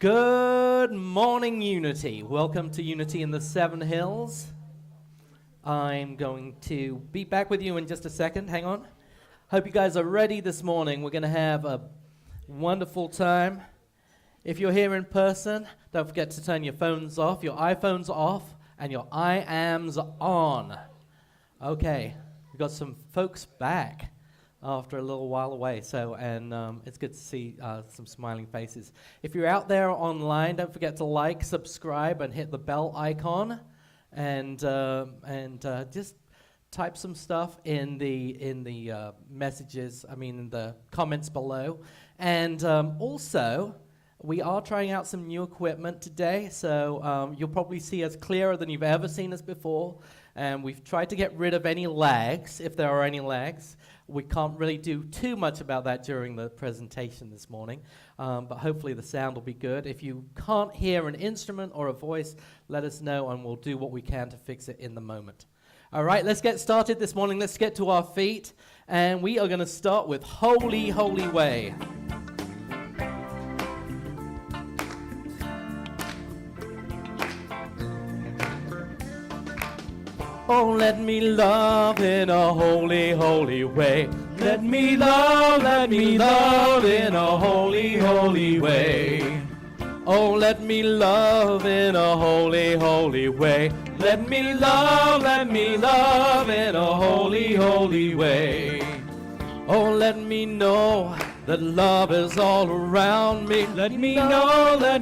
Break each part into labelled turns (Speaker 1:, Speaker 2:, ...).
Speaker 1: Good morning, Unity. Welcome to Unity in the Seven Hills. I'm going to be back with you in just a second. Hang on. Hope you guys are ready this morning. We're going to have a wonderful time. If you're here in person, don't forget to turn your phones off, your iPhones off, and your I-ams on. Okay, we've got some folks back after a little while away, and it's good to see some smiling faces. If you're out there online, don't forget to like, subscribe, and hit the bell icon, and just type some stuff in the messages. In the comments below, and also we are trying out some new equipment today, so you'll probably see us clearer than you've ever seen us before. And we've tried to get rid of any lags, if there are any lags. We can't really do too much about that during the presentation this morning, but hopefully the sound will be good. If you can't hear an instrument or a voice, let us know and we'll do what we can to fix it in the moment. All right, let's get started this morning. Let's get to our feet, and we are going to start with Holy, Holy Way. Oh, let me love in a holy, holy way. Let me love in a holy, holy way. Oh, let me love in a holy, holy way. Let me love in a holy, holy way. Oh, let me know that love is all around me. Let me know that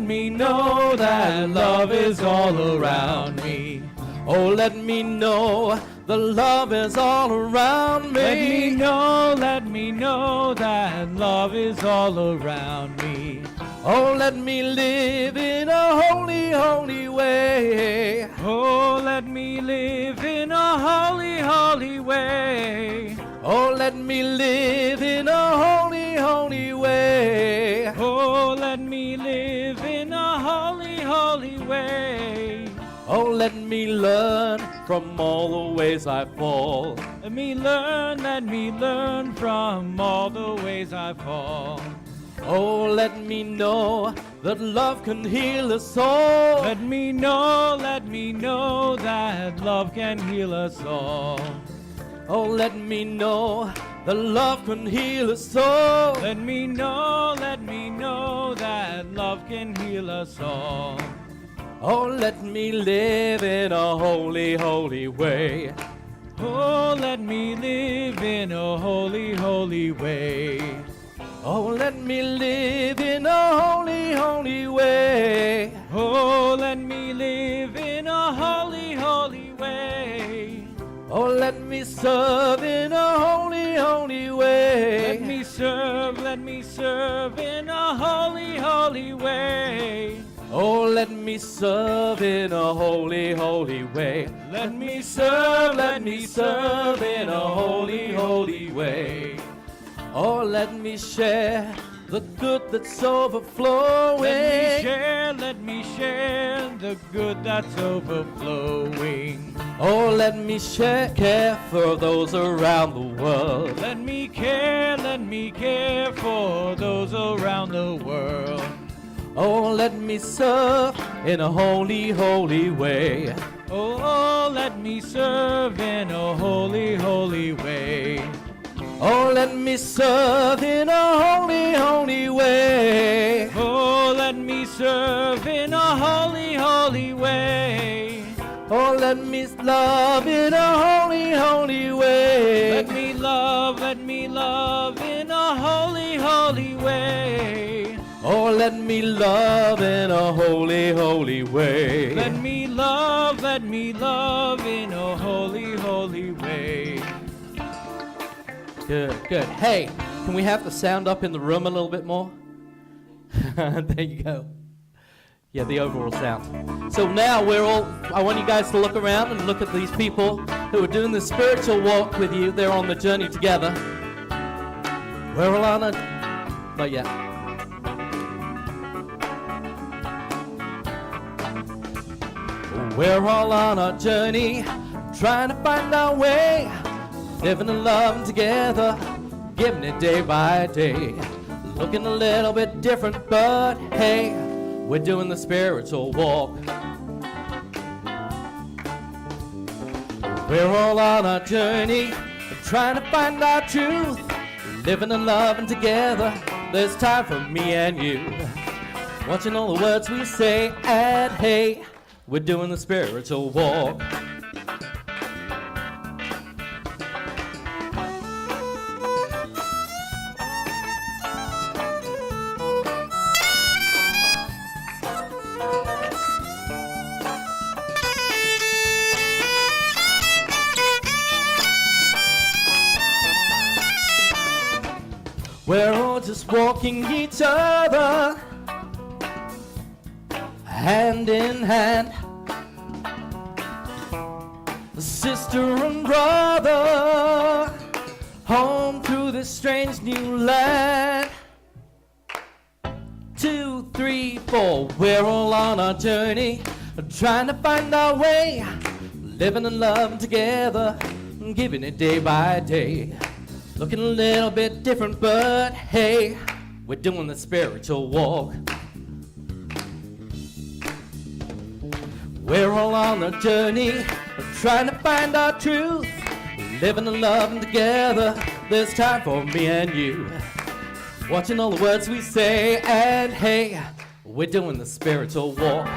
Speaker 1: love is all around me. Oh, let me know the love is all around me.
Speaker 2: Let me know that love is all around me.
Speaker 1: Oh, let me live in a holy, holy way.
Speaker 2: Oh, let me live in a holy, holy way.
Speaker 1: Oh, let me live in a holy, holy way.
Speaker 2: Oh, let me live in a holy, holy way.
Speaker 1: Oh, let me learn from all the ways I fall.
Speaker 2: Let me learn from all the ways I fall.
Speaker 1: Oh, let me know that love can heal us all.
Speaker 2: Let me know that love can heal us all.
Speaker 1: Oh, let me know that love can heal us all.
Speaker 2: Let me know that love can heal us all.
Speaker 1: Oh, let me live in a holy, holy way.
Speaker 2: Oh, let me live in a holy, holy way.
Speaker 1: Oh, let me live in a holy, holy way.
Speaker 2: Oh, let me live in a holy, holy way.
Speaker 1: Oh, let me serve in a holy, holy way.
Speaker 2: Let me serve in a holy, holy way.
Speaker 1: Oh, let me serve in a holy, holy way. Let me serve in a holy, holy way. Oh, let me share the good that's overflowing.
Speaker 2: Let me share the good that's overflowing.
Speaker 1: Oh, let me care for those around the world.
Speaker 2: Let me care for those around the world.
Speaker 1: Oh, let me serve in a holy, holy way.
Speaker 2: Oh, let me serve in a holy, holy way.
Speaker 1: Oh, let me serve in a holy, holy way.
Speaker 2: Oh, let me serve in a holy, holy way.
Speaker 1: Oh, let me love in a holy, holy way.
Speaker 2: Let me love in a holy, holy way.
Speaker 1: Oh, let me love in a holy, holy way.
Speaker 2: Let me love in a holy, holy way.
Speaker 1: Good, good. Hey, can we have the sound up in the room a little bit more? There you go. Yeah, the overall sound. So now I want you guys to look around and look at these people who are doing the spiritual walk with you. They're on the journey together. We're all on a... Not yet. We're all on our journey, trying to find our way, living and loving together, giving it day by day, looking a little bit different, but hey, We're doing the spiritual walk. We're all on our journey, trying to find our truth, living and loving together. There's time for me and you. Watching all the words we say, and hey, we're doing the spiritual walk. We're all just walking each other, hand in hand, sister and brother, home through this strange new land. 2, 3, 4, we're all on our journey, trying to find our way, living and loving together, giving it day by day. Looking a little bit different, but hey, we're doing the spiritual walk. We're all on a journey, trying to find our truth, living and loving together. There's time for me and you. Watching all the words we say, and hey, we're doing the spiritual walk.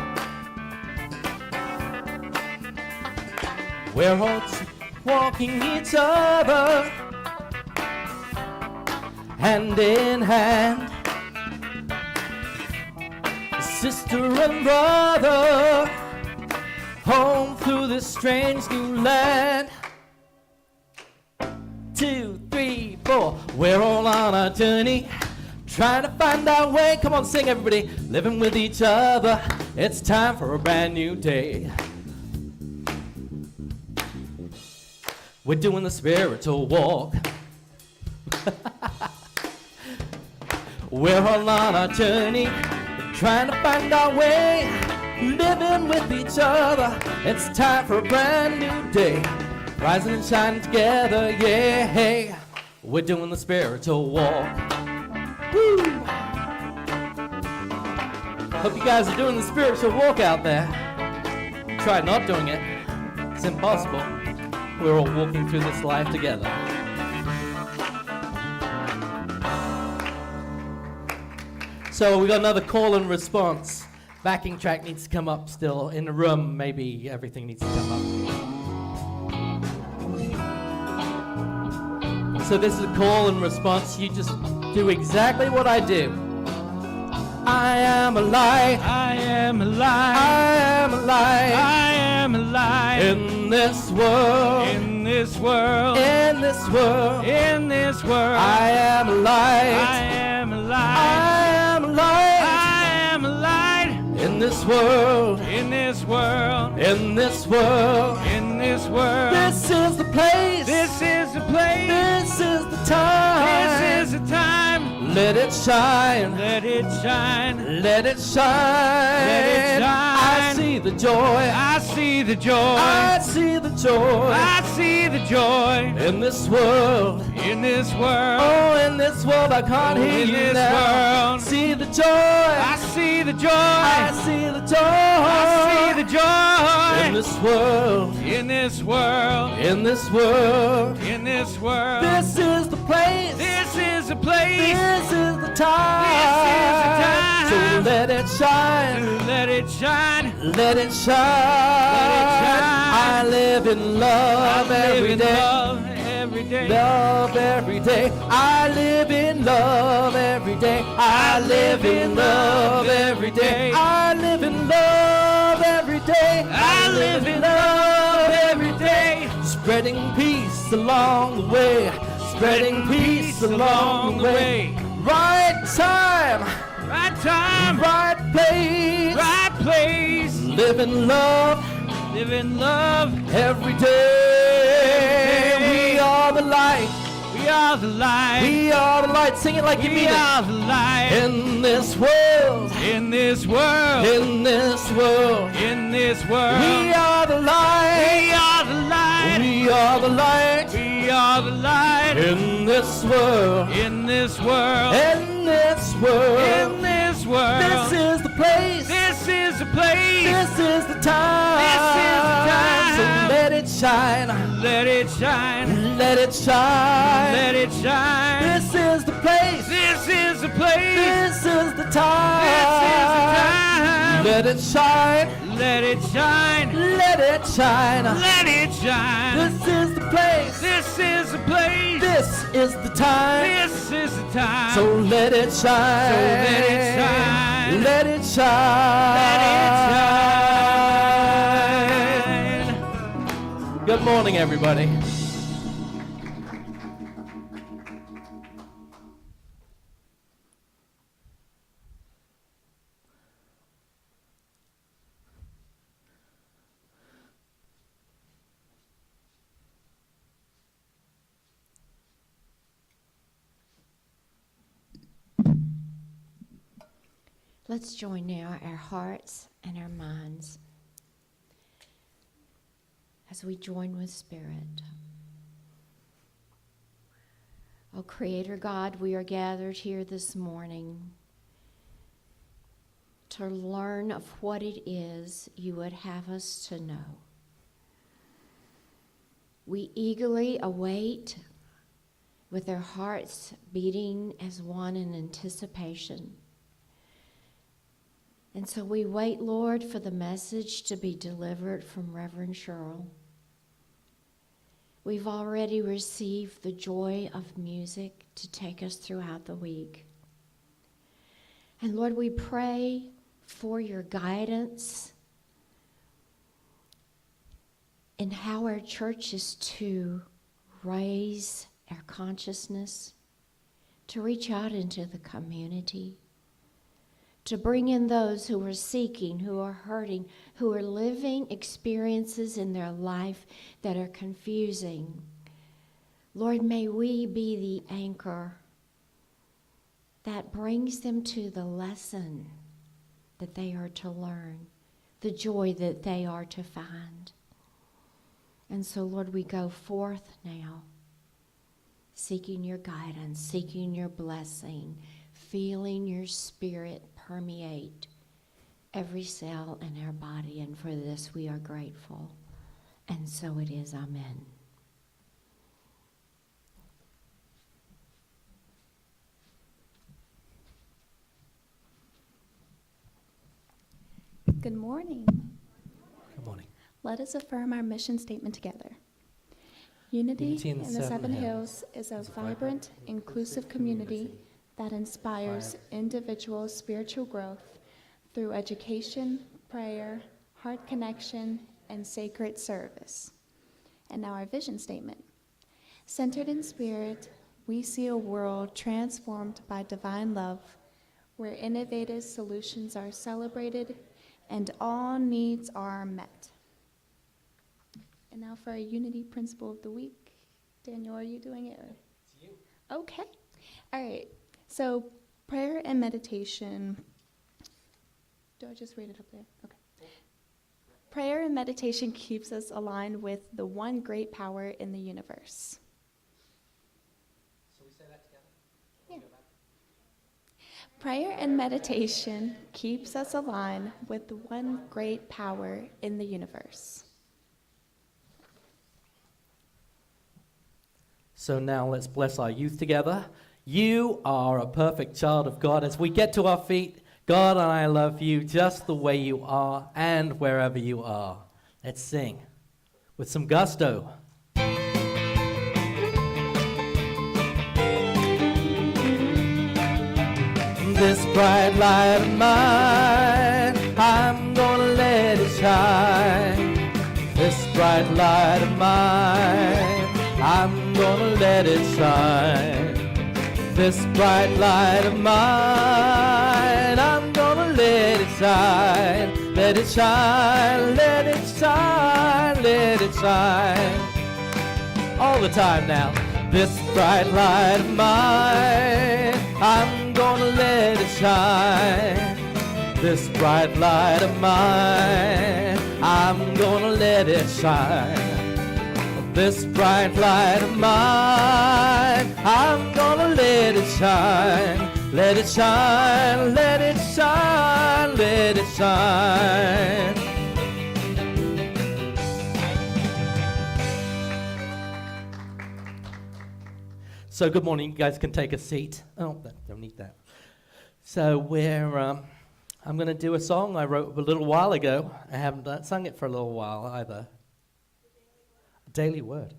Speaker 1: We're all walking each other, hand in hand, sister and brother, home through this strange new land. 2, 3, 4, we're all on our journey, trying to find our way. Come on, sing everybody. Living with each other, it's time for a brand new day. We're doing the spiritual walk. We're all on our journey, trying to find our way, living with each other. It's time for a brand new day, rising and shining together, yeah. Hey, we're doing the spiritual walk. Woo! Hope you guys are doing the spiritual walk out there. Try not doing it. It's impossible. We're all walking through this life together. So we got another call and response. Backing track needs to come up still. In the room, maybe everything needs to come up. So this is a call and response. You just do exactly what I do. I am alive.
Speaker 2: I am alive.
Speaker 1: I am alive.
Speaker 2: I am alive.
Speaker 1: In this world.
Speaker 2: In this world.
Speaker 1: In this world.
Speaker 2: In this world.
Speaker 1: I am alive.
Speaker 2: I am alive.
Speaker 1: I am alive.
Speaker 2: I am alive.
Speaker 1: In this world.
Speaker 2: In this world.
Speaker 1: In this world.
Speaker 2: In this world.
Speaker 1: This is the place.
Speaker 2: This is the place.
Speaker 1: This is the time.
Speaker 2: This is the time.
Speaker 1: Let it shine.
Speaker 2: Let it shine.
Speaker 1: Let it shine.
Speaker 2: Let it shine.
Speaker 1: I see the joy.
Speaker 2: I see the joy.
Speaker 1: I see the joy.
Speaker 2: I see the joy.
Speaker 1: In this world.
Speaker 2: In this world.
Speaker 1: Oh, in this world I can't hear
Speaker 2: in
Speaker 1: you
Speaker 2: this
Speaker 1: now.
Speaker 2: world.
Speaker 1: See the joy.
Speaker 2: I see the joy.
Speaker 1: I see the joy.
Speaker 2: I see the joy.
Speaker 1: In this world.
Speaker 2: In this world.
Speaker 1: In this world.
Speaker 2: In this world.
Speaker 1: This is the place.
Speaker 2: This is the place.
Speaker 1: This is the time.
Speaker 2: This is the time.
Speaker 1: So let it shine.
Speaker 2: Let it shine.
Speaker 1: Let it shine.
Speaker 2: Let it shine.
Speaker 1: I live in love
Speaker 2: I live
Speaker 1: every
Speaker 2: in
Speaker 1: day.
Speaker 2: love every day.
Speaker 1: Love every day. I live in love every day. I live in love every day. I live in love every day.
Speaker 2: I live in love every day.
Speaker 1: Spreading peace along the way. Spreading peace along the way. Right time.
Speaker 2: Right time.
Speaker 1: Right place.
Speaker 2: Right place.
Speaker 1: Live in love.
Speaker 2: Live in love
Speaker 1: Every day. We are the light.
Speaker 2: We are the light.
Speaker 1: We are the light. Sing it like you
Speaker 2: We
Speaker 1: mean it.
Speaker 2: are the light.
Speaker 1: In this world.
Speaker 2: In this world.
Speaker 1: In this world.
Speaker 2: In this world.
Speaker 1: We are the light.
Speaker 2: We are the light.
Speaker 1: We are the light.
Speaker 2: We are the light.
Speaker 1: In this world.
Speaker 2: In this world.
Speaker 1: In this world.
Speaker 2: In this world.
Speaker 1: This is the place.
Speaker 2: shine.
Speaker 1: Let it shine.
Speaker 2: Let it shine.
Speaker 1: This is the place.
Speaker 2: This is the place.
Speaker 1: This is the time.
Speaker 2: This is the time.
Speaker 1: Let it shine.
Speaker 2: Let it shine.
Speaker 1: Let it shine.
Speaker 2: Let it shine.
Speaker 1: This is the place.
Speaker 2: This is the place.
Speaker 1: This is the time.
Speaker 2: This is the time.
Speaker 1: So let it shine.
Speaker 2: So let it shine.
Speaker 1: Let it shine.
Speaker 2: Let it shine.
Speaker 1: Good morning, everybody.
Speaker 3: Let's join now our hearts and our minds as we join with Spirit. Oh, Creator God, we are gathered here this morning to learn of what it is you would have us to know. We eagerly await with our hearts beating as one in anticipation. And so we wait, Lord, for the message to be delivered from Reverend Cheryl. We've already received the joy of music to take us throughout the week. And Lord, we pray for your guidance in how our church is to raise our consciousness, to reach out into the community, to bring in those who are seeking, who are hurting, who are living experiences in their life that are confusing. Lord, may we be the anchor that brings them to the lesson that they are to learn, the joy that they are to find. And so, Lord, we go forth now, seeking your guidance, seeking your blessing, feeling your Spirit permeate every cell in our body. And for this we are grateful. And so it is. Amen.
Speaker 4: Good morning.
Speaker 1: Good morning.
Speaker 4: Let us affirm our mission statement together. Unity in the Seven Hills is a vibrant, inclusive community that inspires individual spiritual growth through education, prayer, heart connection, and sacred service. And now our vision statement. Centered in spirit, we see a world transformed by divine love, where innovative solutions are celebrated and all needs are met. And now for our Unity Principle of the Week. Daniel, are you doing it?
Speaker 1: It's you.
Speaker 4: Okay. All right. So prayer and meditation. Do I just read it up there? Okay. Prayer and meditation keeps us aligned with the one great power in the universe.
Speaker 1: Shall we say that together?
Speaker 4: Yeah. Prayer and meditation keeps us aligned with the one great power in the universe.
Speaker 1: So now let's bless our youth together. You are a perfect child of God. As we get to our feet, God and I love you just the way you are and wherever you are. Let's sing with some gusto. This bright light of mine, I'm gonna let it shine. This bright light of mine, I'm gonna let it shine. This bright light of mine, I'm gonna let it shine. Let it shine, let it shine, let it shine. All the time now. This bright light of mine, I'm gonna let it shine. This bright light of mine, I'm gonna let it shine. This bright light of mine, I'm gonna let it shine. Let it shine, let it shine, let it shine. So good morning. You guys can take a seat. Oh, don't need that. So I'm going to do a song I wrote a little while ago. I haven't sung it for a little while either. Daily Word.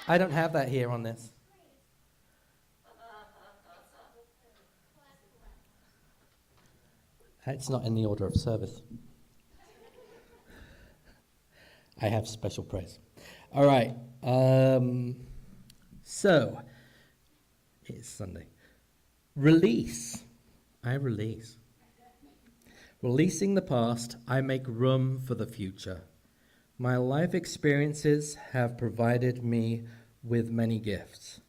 Speaker 1: I don't have that here on this. It's not in the order of service. I have special praise. All right. So, it's Sunday. Release. I release. Releasing the past, I make room for the future. My life experiences have provided me with many gifts.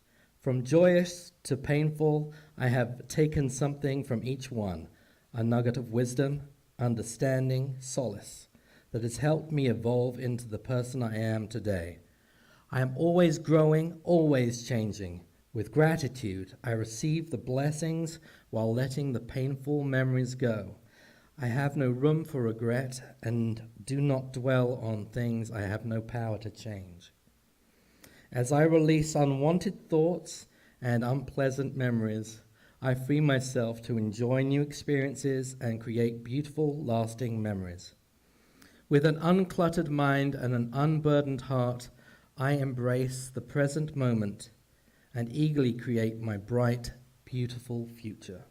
Speaker 1: From joyous to painful, I have taken something from each one, a nugget of wisdom, understanding, solace, that has helped me evolve into the person I am today. I am always growing, always changing. With gratitude, I receive the blessings while letting the painful memories go. I have no room for regret and do not dwell on things I have no power to change. As I release unwanted thoughts and unpleasant memories, I free myself to enjoy new experiences and create beautiful, lasting memories. With an uncluttered mind and an unburdened heart, I embrace the present moment and eagerly create my bright, beautiful future.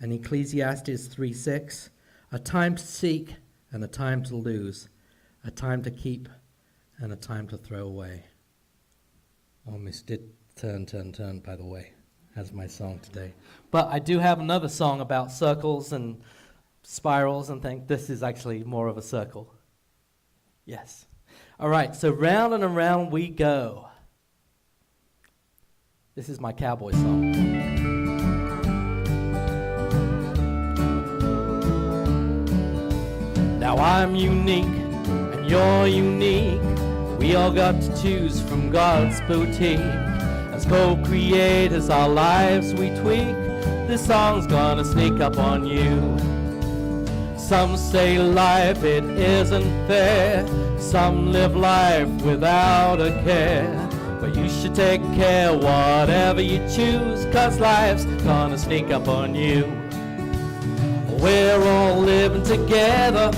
Speaker 1: And Ecclesiastes 3:6, a time to seek and a time to lose, a time to keep and a time to throw away. Almost did turn, by the way, as my song today. But I do have another song about circles and spirals and things. This is actually more of a circle. Yes. All right, so round and around we go. This is my cowboy song. Now I'm unique and you're unique. We all got to choose from God's boutique. As co-creators, our lives we tweak. This song's gonna sneak up on you. Some say life, it isn't fair. Some live life without a care. But you should take care whatever you choose, 'cause life's gonna sneak up on you. We're all living together,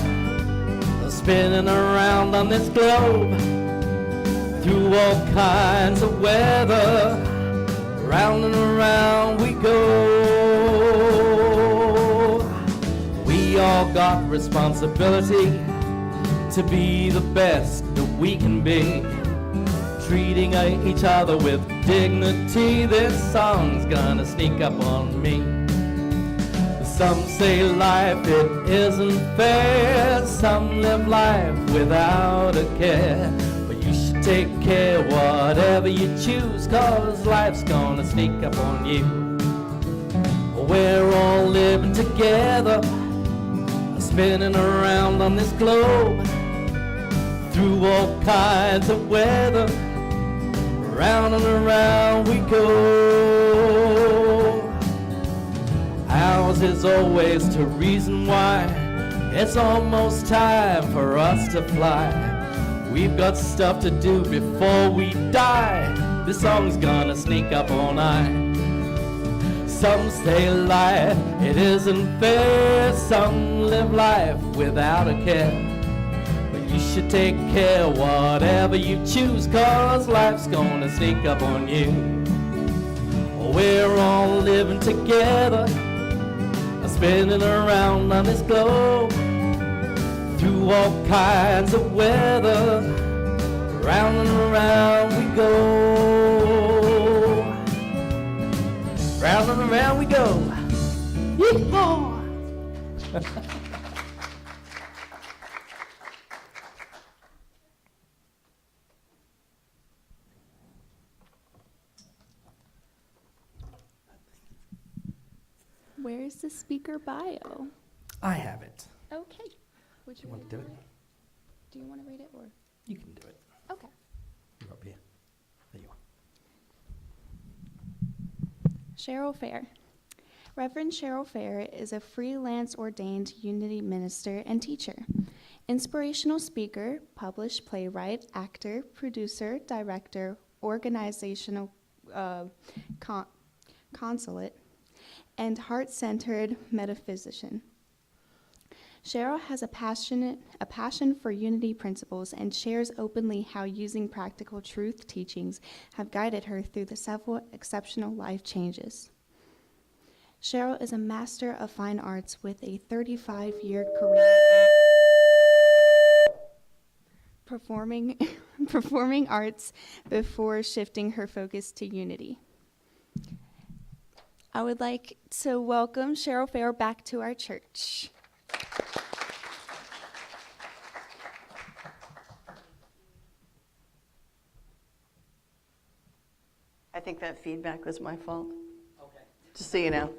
Speaker 1: spinning around on this globe, through all kinds of weather, round and around we go. We all got responsibility to be the best that we can be, treating each other with dignity. This song's gonna sneak up on me. Some say life, it isn't fair. Some live life without a care. But you should take care whatever you choose, 'cause life's gonna sneak up on you. We're all living together, spinning around on this globe, through all kinds of weather, round and around we go. Ours is always to reason why it's almost time for us to fly. We've got stuff to do before we die. This song's gonna sneak up on I. Some say life, it isn't fair. Some live life without a care. But you should take care whatever you choose, 'cause life's gonna sneak up on you. We're all living together, spinning around on this globe, through all kinds of weather, round and around we go. Round and around we go. Yeehaw!
Speaker 4: Where's the speaker bio?
Speaker 1: I have it.
Speaker 4: Okay. Would
Speaker 1: Do you want to do it?
Speaker 4: Do you want to read it or?
Speaker 1: You can do it.
Speaker 4: Okay.
Speaker 1: You're up here. There you are.
Speaker 4: Cheryl Fare. Reverend Cheryl Fare is a freelance ordained Unity minister and teacher, inspirational speaker, published playwright, actor, producer, director, organizational consulate, and heart-centered metaphysician. Cheryl has a passion for unity principles and shares openly how using practical truth teachings have guided her through the several exceptional life changes. Cheryl is a master of fine arts with a 35-year career performing arts before shifting her focus to unity. I would like to welcome Cheryl Fare back to our church.
Speaker 5: I think that feedback was my fault. Okay. Just so you know.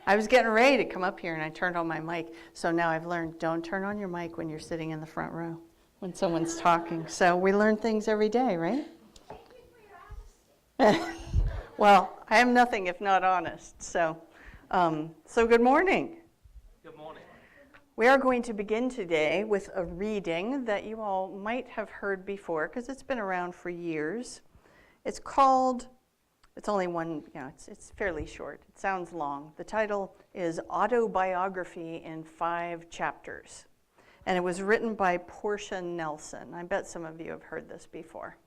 Speaker 5: I was getting ready to come up here and I turned on my mic. So now I've learned, don't turn on your mic when you're sitting in the front row when someone's talking. So we learn things every day, right? Well, I am nothing if not honest. So good morning.
Speaker 1: Good morning.
Speaker 5: We are going to begin today with a reading that you all might have heard before because it's been around for years. It's only one, it's fairly short. It sounds long. The title is Autobiography in 5 Chapters. And it was written by Portia Nelson. I bet some of you have heard this before.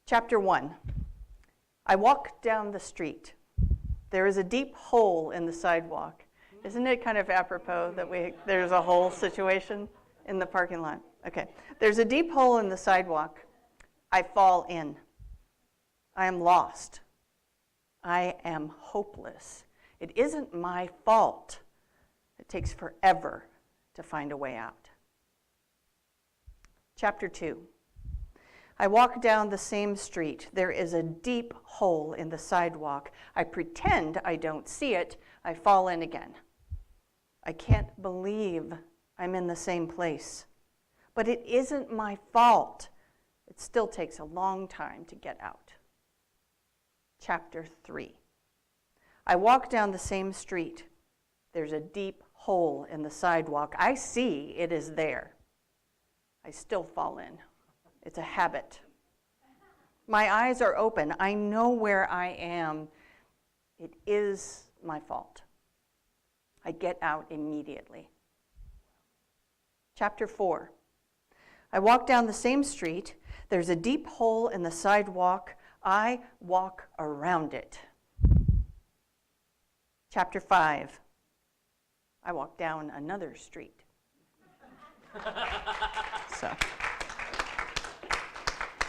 Speaker 5: Chapter 1. I walk down the street. There is a deep hole in the sidewalk. Isn't it kind of apropos that there's a whole situation in the parking lot? Okay. There's a deep hole in the sidewalk. I fall in. I am lost. I am hopeless. It isn't my fault. It takes forever to find a way out. Chapter 2. I walk down the same street. There is a deep hole in the sidewalk. I pretend I don't see it. I fall in again. I can't believe I'm in the same place. But it isn't my fault. It still takes a long time to get out. Chapter 3. I walk down the same street. There's a deep hole in the sidewalk. I see it is there. I still fall in. It's a habit. My eyes are open. I know where I am. It is my fault. I get out immediately. Chapter 4. I walk down the same street. There's a deep hole in the sidewalk. I walk around it. Chapter 5. I walk down another street. So,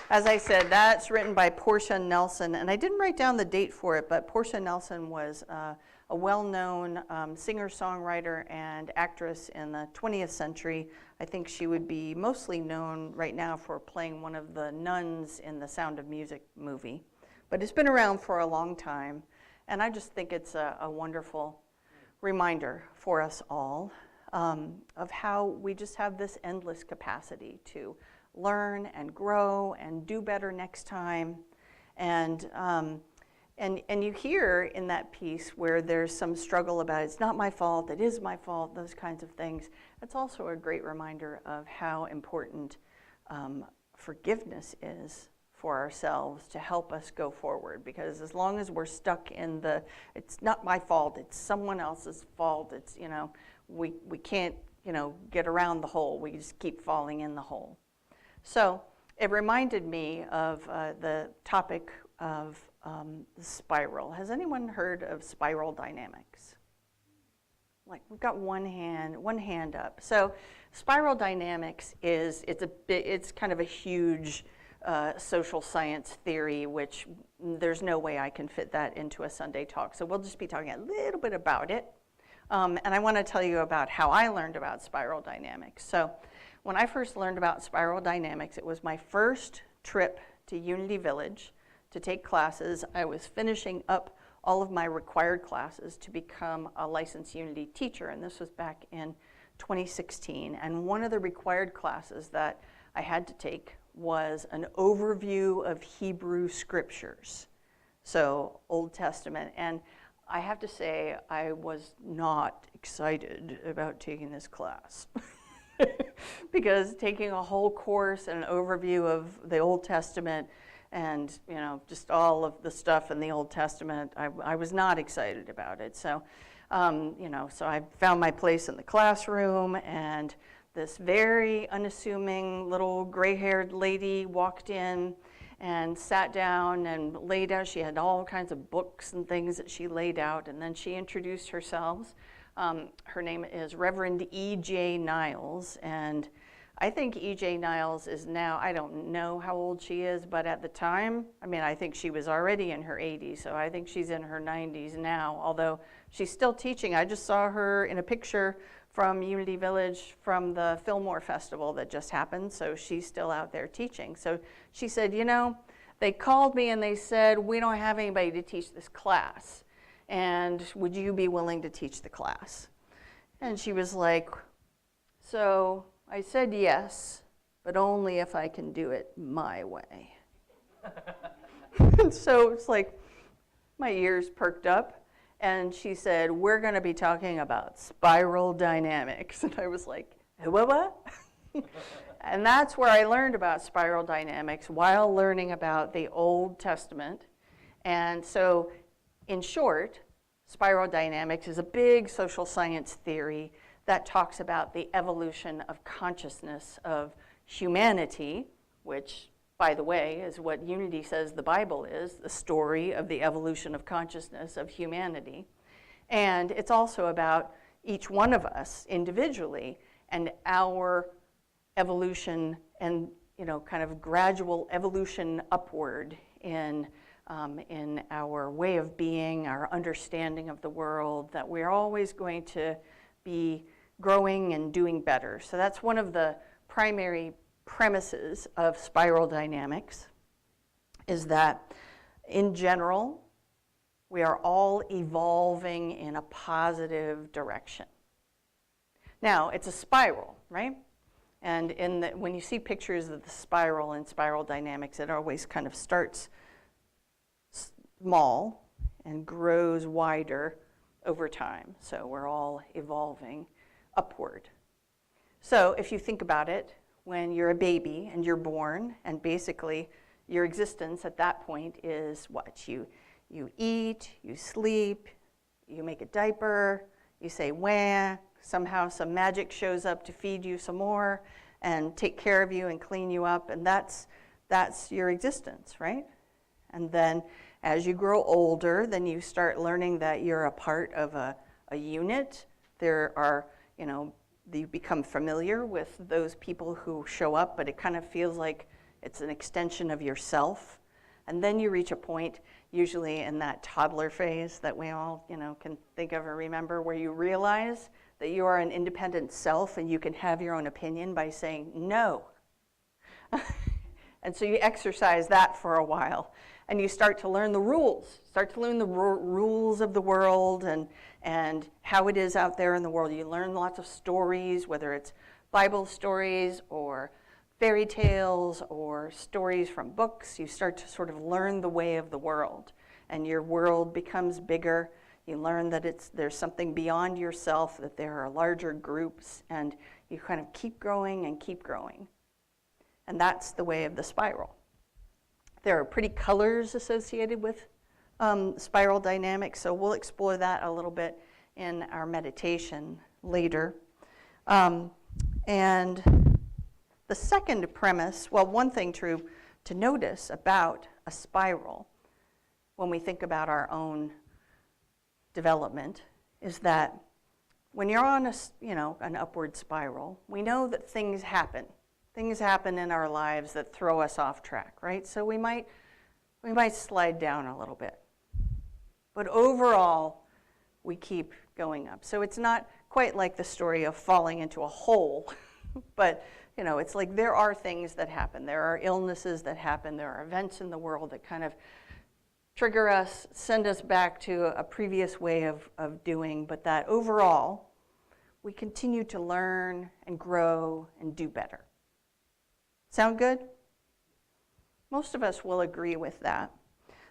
Speaker 5: as I said, that's written by Portia Nelson, and I didn't write down the date for it, but Portia Nelson was a well-known singer-songwriter and actress in the 20th century. I think she would be mostly known right now for playing one of the nuns in the Sound of Music movie, but it's been around for a long time, and I just think it's a wonderful reminder for us all of how we just have this endless capacity to learn and grow and do better next time. And you hear in that piece where there's some struggle about it's not my fault, it is my fault, those kinds of things. It's also a great reminder of how important forgiveness is for ourselves to help us go forward. Because as long as we're stuck in it's not my fault, it's someone else's fault, it's, we can't, get around the hole. We just keep falling in the hole. So it reminded me of the topic of the spiral. Has anyone heard of spiral dynamics? Like, we've got one hand up. So spiral dynamics it's kind of a huge social science theory, which there's no way I can fit that into a Sunday talk. So we'll just be talking a little bit about it. And I want to tell you about how I learned about spiral dynamics. So when I first learned about spiral dynamics, it was my first trip to Unity Village to take classes. I was finishing up all of my required classes to become a licensed Unity teacher, and this was back in 2016. And one of the required classes that I had to take was an overview of Hebrew scriptures, so Old Testament. And I have to say, I was not excited about taking this class. because taking a whole course and an overview of the Old Testament and, you know, just all of the stuff in the Old Testament, I was not excited about it. So, you know, so I found my place in the classroom, and this very unassuming little gray-haired lady walked in and sat down and laid out. She had all kinds of books and things that she laid out, and then she introduced herself. Her name is Reverend E.J. Niles, and I think E.J. Niles is now, I don't know how old she is, but at the time, I mean, I think she was already in her 80s, so I think she's in her 90s now, although she's still teaching. I just saw her in a picture from Unity Village from the Fillmore Festival that just happened, so she's still out there teaching. So she said, you know, they called me and they said, we don't have anybody to teach this class, and would you be willing to teach the class? And she was like, so I said yes, but only if I can do it my way. So it's like my ears perked up, and she said, we're going to be talking about spiral dynamics. And I was like, what? And that's where I learned about spiral dynamics while learning about the Old Testament. And so, in short, spiral dynamics is a big social science theory that talks about the evolution of consciousness of humanity, which, by the way, is what Unity says the Bible is, the story of the evolution of consciousness of humanity. And it's also about each one of us individually and our evolution and, you know, kind of gradual evolution upward in our way of being, our understanding of the world, that we're always going to be growing and doing better. So that's one of the primary premises of spiral dynamics, is that in general, we are all evolving in a positive direction. Now, it's a spiral, right? And when you see pictures of the spiral in spiral dynamics, it always kind of starts small and grows wider over time. So we're all evolving upward. So if you think about it, when you're a baby and you're born, and basically your existence at that point is what? You eat, you sleep, you make a diaper, you say wah, somehow some magic shows up to feed you some more and take care of you and clean you up, and that's your existence, right? And then as you grow older, then you start learning that you're a part of a unit. There are, you know, you become familiar with those people who show up, but it kind of feels like it's an extension of yourself. And then you reach a point, usually in that toddler phase that we all, you know, can think of or remember, where you realize that you are an independent self and you can have your own opinion by saying no. And so you exercise that for a while, and you start to learn the rules, rules of the world and how it is out there in the world. You learn lots of stories, whether it's Bible stories or fairy tales or stories from books. You start to sort of learn the way of the world, and your world becomes bigger. You learn that there's something beyond yourself, that there are larger groups, and you kind of keep growing and keep growing. And that's the way of the spiral. There are pretty colors associated with spiral dynamics, so we'll explore that a little bit in our meditation later. And the second premise, well, one thing to notice about a spiral when we think about our own development is that when you're on an upward spiral, we know that things happen. Things happen in our lives that throw us off track, right? So we might slide down a little bit. But overall, we keep going up. So it's not quite like the story of falling into a hole, but you know, it's like there are things that happen. There are illnesses that happen. There are events in the world that kind of trigger us, send us back to a previous way of doing, but that overall, we continue to learn and grow and do better. Sound good? Most of us will agree with that.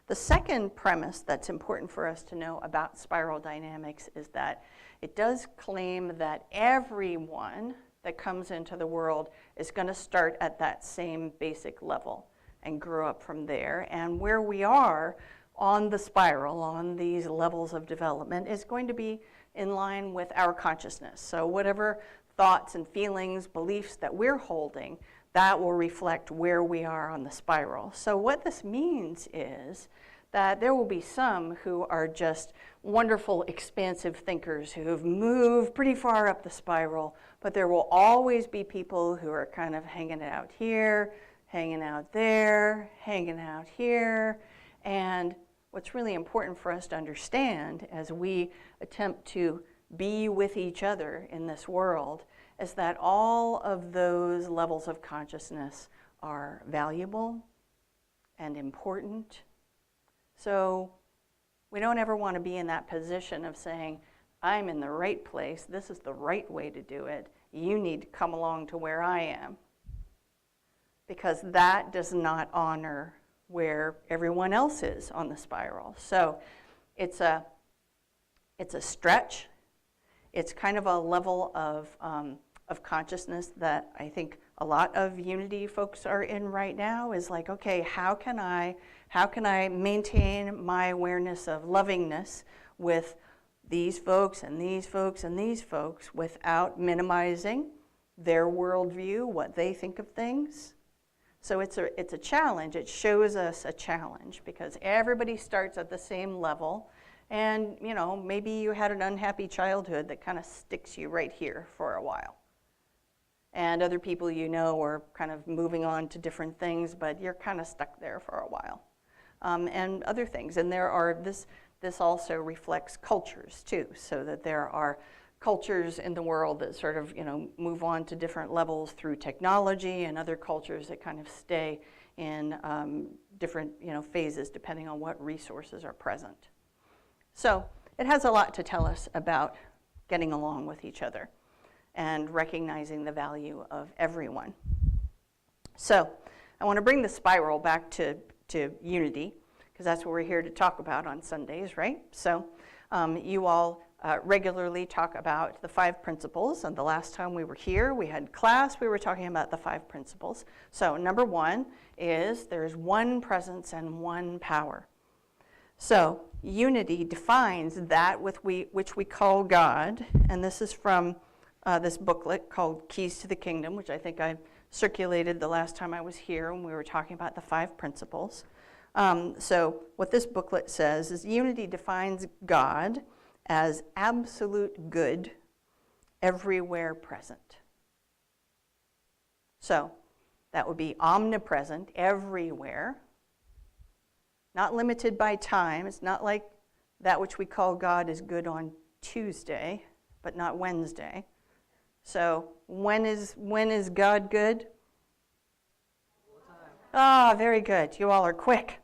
Speaker 5: The second premise that's important for us to know about spiral dynamics is that it does claim that everyone that comes into the world is going to start at that same basic level and grow up from there. And where we are on the spiral, on these levels of development, is going to be in line with our consciousness. So whatever thoughts and feelings, beliefs that we're holding, that will reflect where we are on the spiral. So what this means is that there will be some who are just wonderful, expansive thinkers who have moved pretty far up the spiral, but there will always be people who are kind of hanging out here, hanging out there, hanging out here. And what's really important for us to understand as we attempt to be with each other in this world is that all of those levels of consciousness are valuable and important. So we don't ever want to be in that position of saying, I'm in the right place, this is the right way to do it, you need to come along to where I am. Because that does not honor where everyone else is on the spiral. So it's a stretch. It's kind of a level of consciousness that I think a lot of Unity folks are in right now, is like, okay, how can I maintain my awareness of lovingness with these folks and these folks and these folks without minimizing their worldview, what they think of things? So it's a challenge. It shows us a challenge because everybody starts at the same level. And, you know, maybe you had an unhappy childhood that kind of sticks you right here for a while. And other people you know are kind of moving on to different things, but you're kind of stuck there for a while. And other things. And there are, this also reflects cultures too, so that there are cultures in the world that sort of, you know, move on to different levels through technology, and other cultures that kind of stay in different, you know, phases depending on what resources are present. So it has a lot to tell us about getting along with each other and recognizing the value of everyone. So I want to bring the spiral back to unity, because that's what we're here to talk about on Sundays, right? So you all regularly talk about the 5 principles, and the last time we were here, we had class, we were talking about the 5 principles. So number 1 is there's one presence and one power. So unity defines that which we call God, and this is from this booklet called Keys to the Kingdom, which I think I circulated the last time I was here when we were talking about the 5 principles. So what this booklet says is unity defines God as absolute good, everywhere present. So that would be omnipresent, everywhere, not limited by time. It's not like that which we call God is good on Tuesday, but not Wednesday. So when is God good? Ah, very good. You all are quick.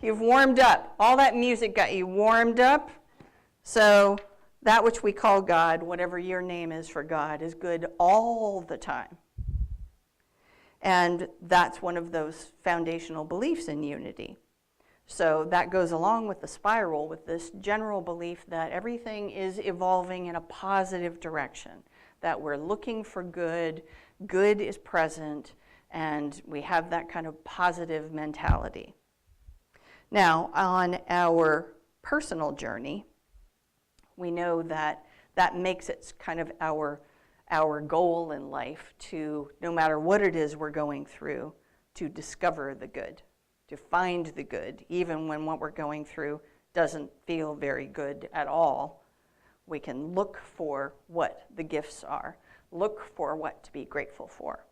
Speaker 5: You've warmed up. All that music got you warmed up. So that which we call God, whatever your name is for God, is good all the time. And that's one of those foundational beliefs in unity. So that goes along with the spiral, with this general belief that everything is evolving in a positive direction, that we're looking for good, good is present, and we have that kind of positive mentality. Now, on our personal journey, we know that that makes it kind of our goal in life to, no matter what it is we're going through, to discover the good, to find the good, even when what we're going through doesn't feel very good at all. We can look for what the gifts are, look for what to be grateful for.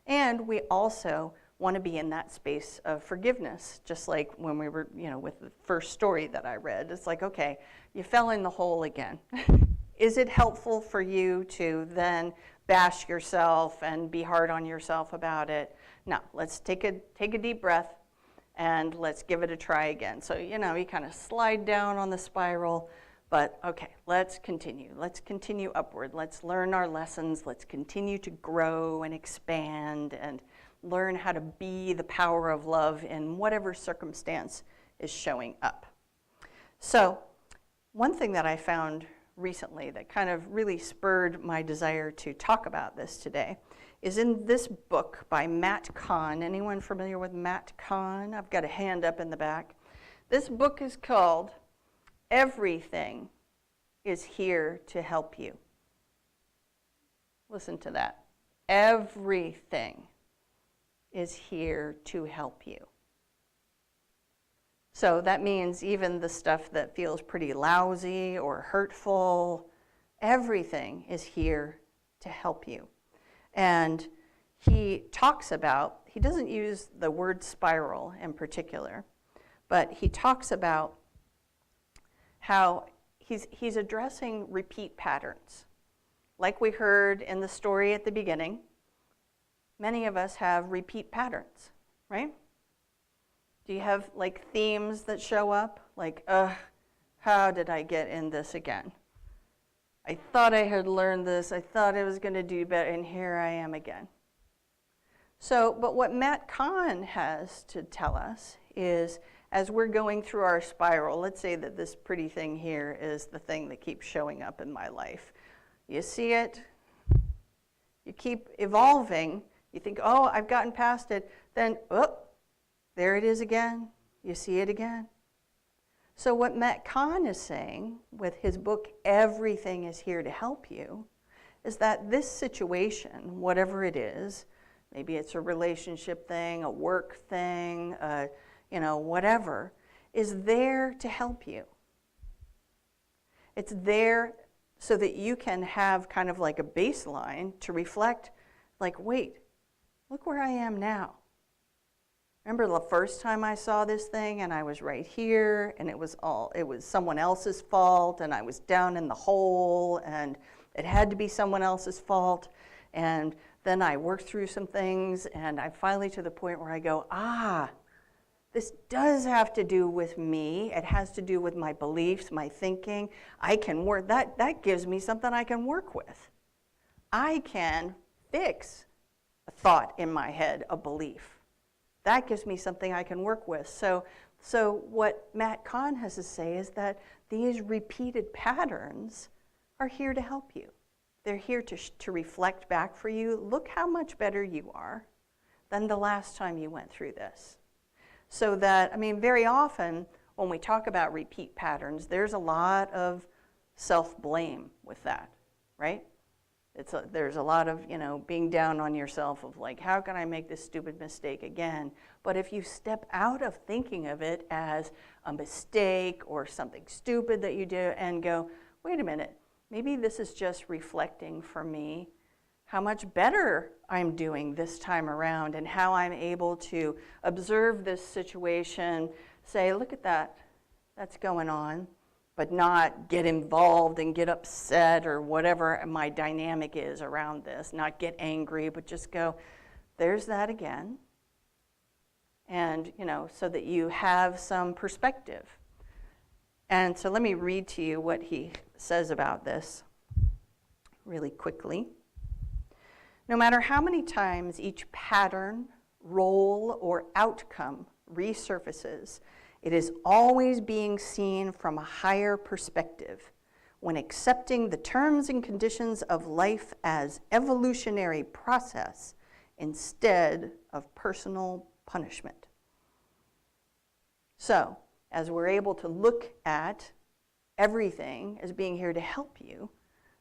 Speaker 5: And we also want to be in that space of forgiveness, just like when we were, with the first story that I read. It's like, okay, you fell in the hole again. Is it helpful for you to then bash yourself and be hard on yourself about it? No, let's take a deep breath and let's give it a try again. So, you kind of slide down on the spiral, but okay, let's continue. Let's continue upward. Let's learn our lessons. Let's continue to grow and expand and learn how to be the power of love in whatever circumstance is showing up. So one thing that I found recently that kind of really spurred my desire to talk about this today is in this book by Matt Kahn. Anyone familiar with Matt Kahn? I've got a hand up in the back. This book is called Everything is Here to Help You. Listen to that. Everything is here to help you. So that means even the stuff that feels pretty lousy or hurtful, everything is here to help you. And he talks about, he doesn't use the word spiral in particular, but he talks about how he's addressing repeat patterns. Like we heard in the story at the beginning, many of us have repeat patterns, right? Do you have like themes that show up? Like, how did I get in this again? I thought I had learned this. I thought I was going to do better, and here I am again. So, but what Matt Kahn has to tell us is, as we're going through our spiral, let's say that this pretty thing here is the thing that keeps showing up in my life. You see it, you keep evolving, you think, oh, I've gotten past it, then, oh, there it is again, you see it again. So what Matt Kahn is saying with his book, Everything is Here to Help You, is that this situation, whatever it is, maybe it's a relationship thing, a work thing, whatever, is there to help you. It's there so that you can have kind of like a baseline to reflect, like, wait, look where I am now. Remember the first time I saw this thing and I was right here and it was someone else's fault and I was down in the hole and it had to be someone else's fault. And then I worked through some things and I'm finally to the point where I go, this does have to do with me. It has to do with my beliefs, my thinking. I can work, that gives me something I can work with. I can fix a thought in my head, a belief. That gives me something I can work with. So what Matt Kahn has to say is that these repeated patterns are here to help you. They're here to reflect back for you. Look how much better you are than the last time you went through this. So that, very often when we talk about repeat patterns, there's a lot of self-blame with that, right? There's a lot of, being down on yourself of like, how can I make this stupid mistake again? But if you step out of thinking of it as a mistake or something stupid that you do and go, wait a minute, maybe this is just reflecting for me how much better I'm doing this time around and how I'm able to observe this situation, say, look at that, that's going on, but not get involved and get upset or whatever my dynamic is around this, not get angry, but just go, there's that again. And, so that you have some perspective. And so let me read to you what he says about this really quickly. No matter how many times each pattern, role, or outcome resurfaces, it is always being seen from a higher perspective when accepting the terms and conditions of life as evolutionary process instead of personal punishment. So, as we're able to look at everything as being here to help you,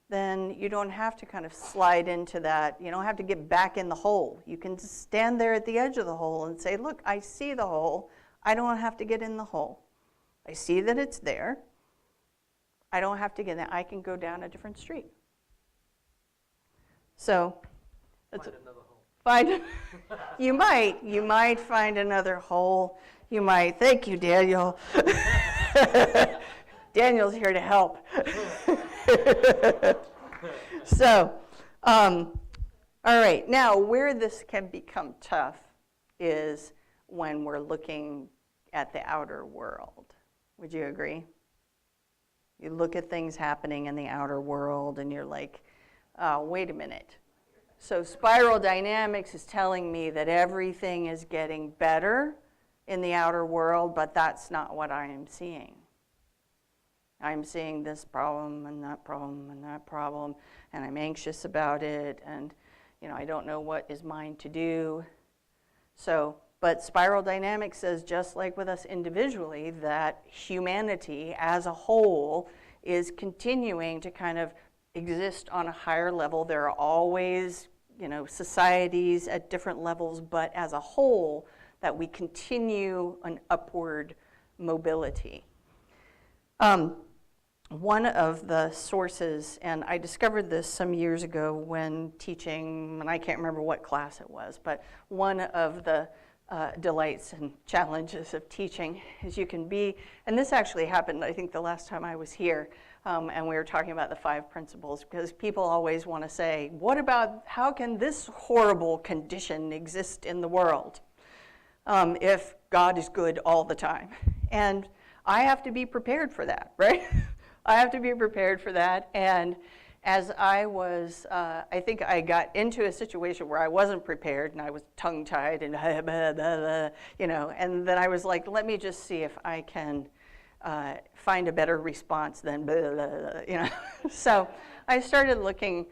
Speaker 5: then you don't have to kind of slide into that. You don't have to get back in the hole. You can stand there at the edge of the hole and say, look, I see the hole. I don't have to get in the hole. I see that it's there. I don't have to get in. I can go down a different street. So, that's find another hole. You might find another hole. You might. Thank you, Daniel. Daniel's here to help. So, all right. Now, where this can become tough is when we're looking at the outer world. Would you agree? You look at things happening in the outer world and you're like, oh, wait a minute. So spiral dynamics is telling me that everything is getting better in the outer world, but that's not what I am seeing. I'm seeing this problem and that problem and that problem, and I'm anxious about it, and I don't know what is mine to do. So, but spiral dynamics says, just like with us individually, that humanity as a whole is continuing to kind of exist on a higher level. There are always, societies at different levels, but as a whole, that we continue an upward mobility. One of the sources, and I discovered this some years ago when teaching, and I can't remember what class it was, but one of the delights and challenges of teaching is you can be, and this actually happened, I think, the last time I was here, and we were talking about the 5 principles, because people always want to say, what about, how can this horrible condition exist in the world if God is good all the time? And I have to be prepared for that, right? I have to be prepared for that. And as I was, I think I got into a situation where I wasn't prepared and I was tongue-tied and blah, blah, blah, and then I was like, let me just see if I can find a better response than blah, blah, blah, So I started looking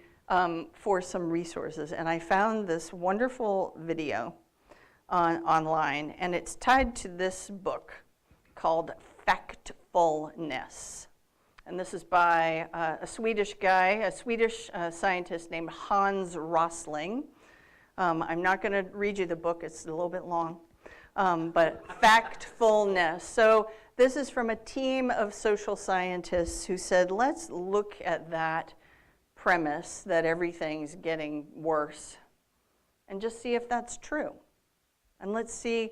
Speaker 5: for some resources, and I found this wonderful video online, and it's tied to this book called Factfulness. And this is by a Swedish guy, a Swedish scientist named Hans Rosling. I'm not going to read you the book, it's a little bit long, but Factfulness. So this is from a team of social scientists who said, let's look at that premise that everything's getting worse and just see if that's true. And let's see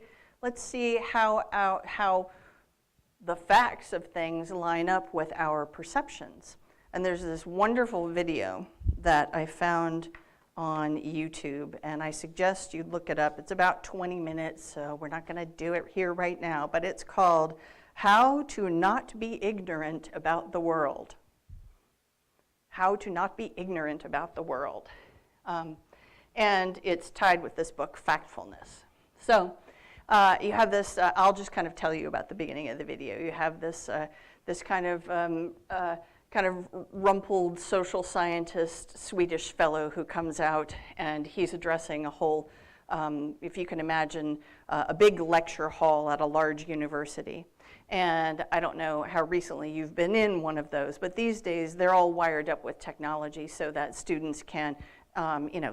Speaker 5: how the facts of things line up with our perceptions. And there's this wonderful video that I found on YouTube, and I suggest you look it up. It's about 20 minutes, so we're not going to do it here right now, but it's called How to Not Be Ignorant About the World. How to Not Be Ignorant About the World. And it's tied with this book, Factfulness. So you have this, I'll just kind of tell you about the beginning of the video. You have this this kind of rumpled social scientist Swedish fellow who comes out, and he's addressing a whole, if you can imagine, a big lecture hall at a large university. And I don't know how recently you've been in one of those, but these days they're all wired up with technology so that students can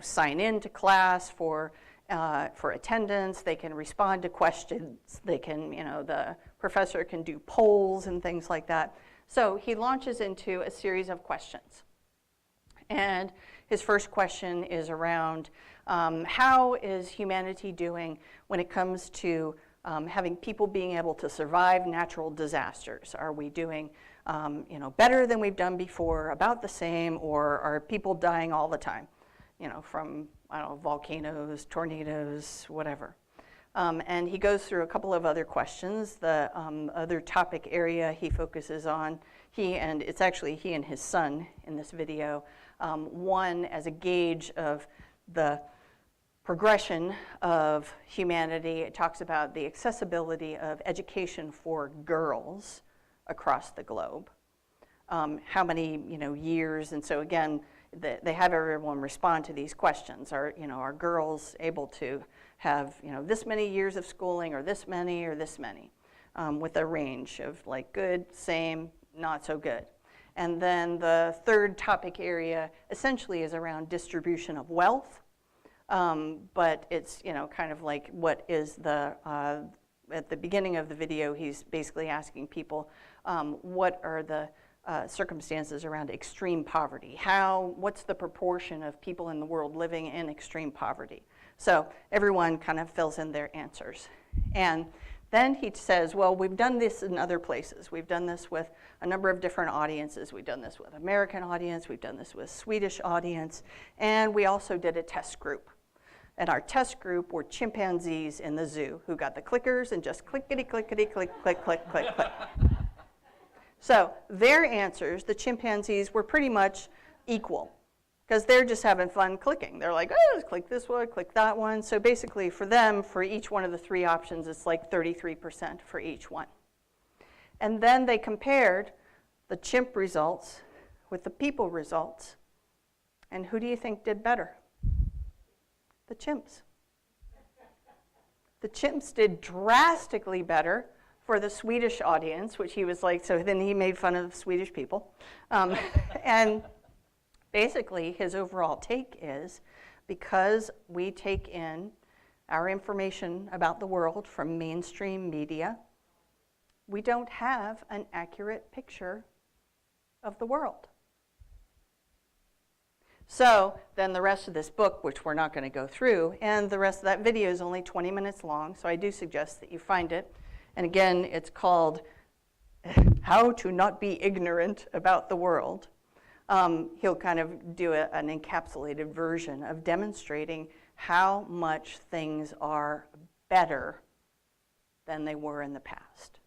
Speaker 5: sign in to class for attendance, they can respond to questions, they can, the professor can do polls and things like that. So he launches into a series of questions. And his first question is around how is humanity doing when it comes to having people being able to survive natural disasters? Are we doing better than we've done before, about the same, or are people dying all the time? From, I don't know, volcanoes, tornadoes, whatever. And he goes through a couple of other questions. The other topic area he focuses on, it's actually he and his son in this video, one as a gauge of the progression of humanity. It talks about the accessibility of education for girls across the globe. How many, years, and so again, they have everyone respond to these questions. Are girls able to have, this many years of schooling, or this many, with a range of like good, same, not so good. And then the third topic area essentially is around distribution of wealth, but it's, kind of like what is the, at the beginning of the video, he's basically asking people, what are the circumstances around extreme poverty? What's the proportion of people in the world living in extreme poverty? So everyone kind of fills in their answers. And then he says, well, we've done this in other places. We've done this with a number of different audiences. We've done this with American audience, we've done this with Swedish audience, and we also did a test group. And our test group were chimpanzees in the zoo who got the clickers and just clickety, clickety, click, click, click, click, click. So their answers, the chimpanzees, were pretty much equal because they're just having fun clicking. They're like, oh, let's click this one, click that one. So basically for them, for each one of the 3 options, it's like 33% for each one. And then they compared the chimp results with the people results. And who do you think did better? The chimps. The chimps did drastically better for the Swedish audience, which he was like, so then he made fun of Swedish people. And basically, his overall take is, because we take in our information about the world from mainstream media, we don't have an accurate picture of the world. So then the rest of this book, which we're not going to go through, and the rest of that video is only 20 minutes long, so I do suggest that you find it. And again, it's called How to Not Be Ignorant About the World. He'll kind of do an encapsulated version of demonstrating how much things are better than they were in the past.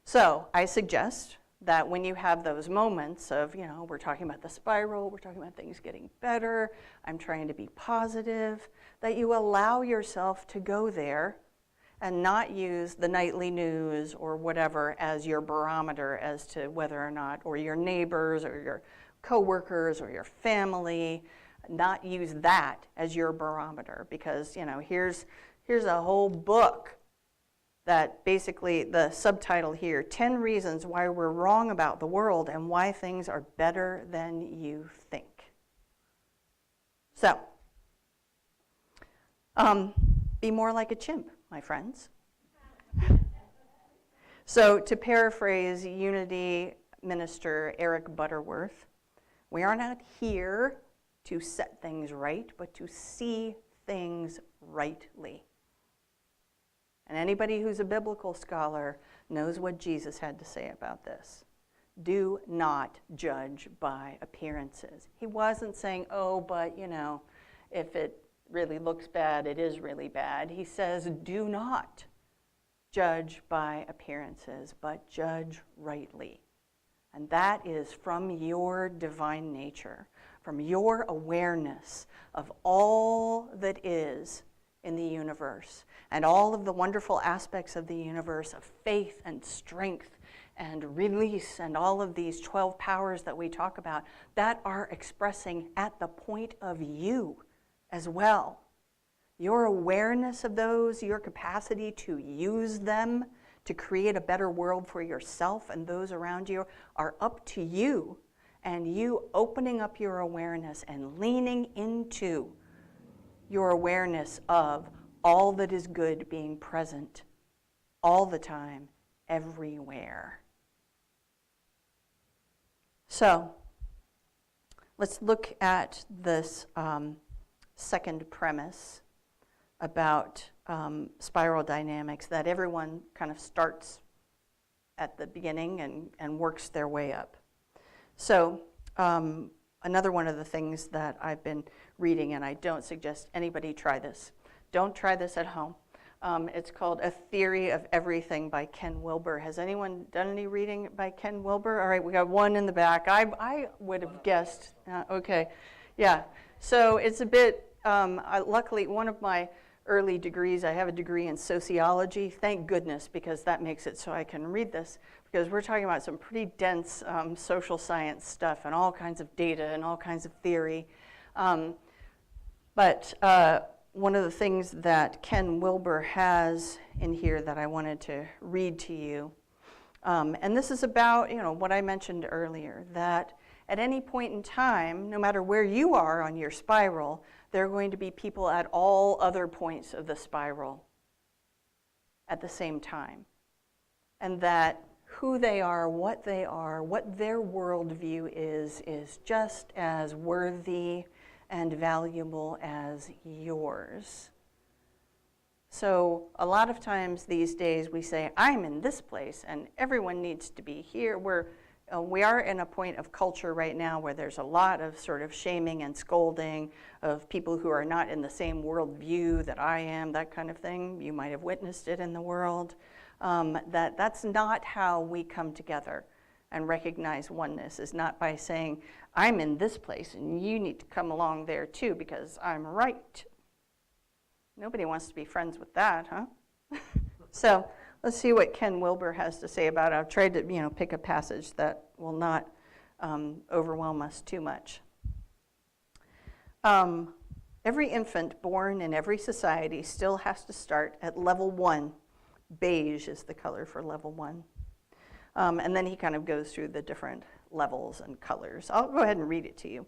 Speaker 5: So I suggest that when you have those moments of, we're talking about the spiral, we're talking about things getting better, I'm trying to be positive, that you allow yourself to go there and not use the nightly news or whatever as your barometer as to whether or not, or your neighbors or your coworkers or your family, not use that as your barometer, because here's a whole book that basically, the subtitle here, 10 Reasons Why We're Wrong About the World and Why Things Are Better Than You Think. So, be more like a chimp, my friends. So, to paraphrase Unity Minister Eric Butterworth, we are not here to set things right, but to see things rightly. And anybody who's a biblical scholar knows what Jesus had to say about this. Do not judge by appearances. He wasn't saying, but if it really looks bad, it is really bad. He says, do not judge by appearances, but judge rightly. And that is from your divine nature, from your awareness of all that is in the universe, and all of the wonderful aspects of the universe of faith and strength and release and all of these 12 powers that we talk about that are expressing at the point of you as well. Your awareness of those, your capacity to use them to create a better world for yourself and those around you are up to you, and you opening up your awareness and leaning into your awareness of all that is good being present all the time, everywhere. So let's look at this second premise about spiral dynamics, that everyone kind of starts at the beginning and works their way up. So another one of the things that I've been reading, and I don't suggest anybody try this. Don't try this at home. It's called A Theory of Everything by Ken Wilber. Has anyone done any reading by Ken Wilber? All right, we got one in the back. I would have guessed. Okay, yeah. So it's a bit, luckily, one of my early degrees, I have a degree in sociology. Thank goodness, because that makes it so I can read this, because we're talking about some pretty dense social science stuff and all kinds of data and all kinds of theory. But one of the things that Ken Wilber has in here that I wanted to read to you, and this is about what I mentioned earlier, that at any point in time, no matter where you are on your spiral, there are going to be people at all other points of the spiral at the same time. And that who they are, what their worldview is just as worthy and valuable as yours. So a lot of times these days we say, I'm in this place and everyone needs to be here. We are in a point of culture right now where there's a lot of sort of shaming and scolding of people who are not in the same worldview that I am, that kind of thing. You might have witnessed it in the world. That's not how we come together and recognize oneness, is not by saying, I'm in this place and you need to come along there too because I'm right. Nobody wants to be friends with that, huh? So Let's see what Ken Wilber has to say about it. I've tried to, pick a passage that will not overwhelm us too much. Every infant born in every society still has to start at level 1. Beige is the color for level 1. And then he kind of goes through the different levels and colors. I'll go ahead and read it to you.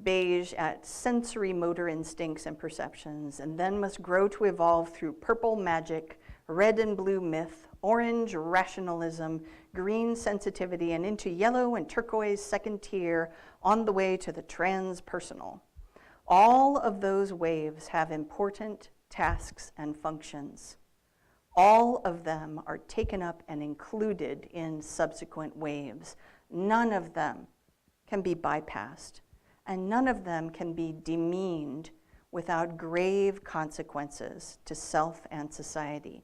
Speaker 5: Beige at sensory motor instincts and perceptions, and then must grow to evolve through purple magic, red and blue myth, orange rationalism, green sensitivity, and into yellow and turquoise second tier on the way to the transpersonal. All of those waves have important tasks and functions. All of them are taken up and included in subsequent waves. None of them can be bypassed, and none of them can be demeaned without grave consequences to self and society.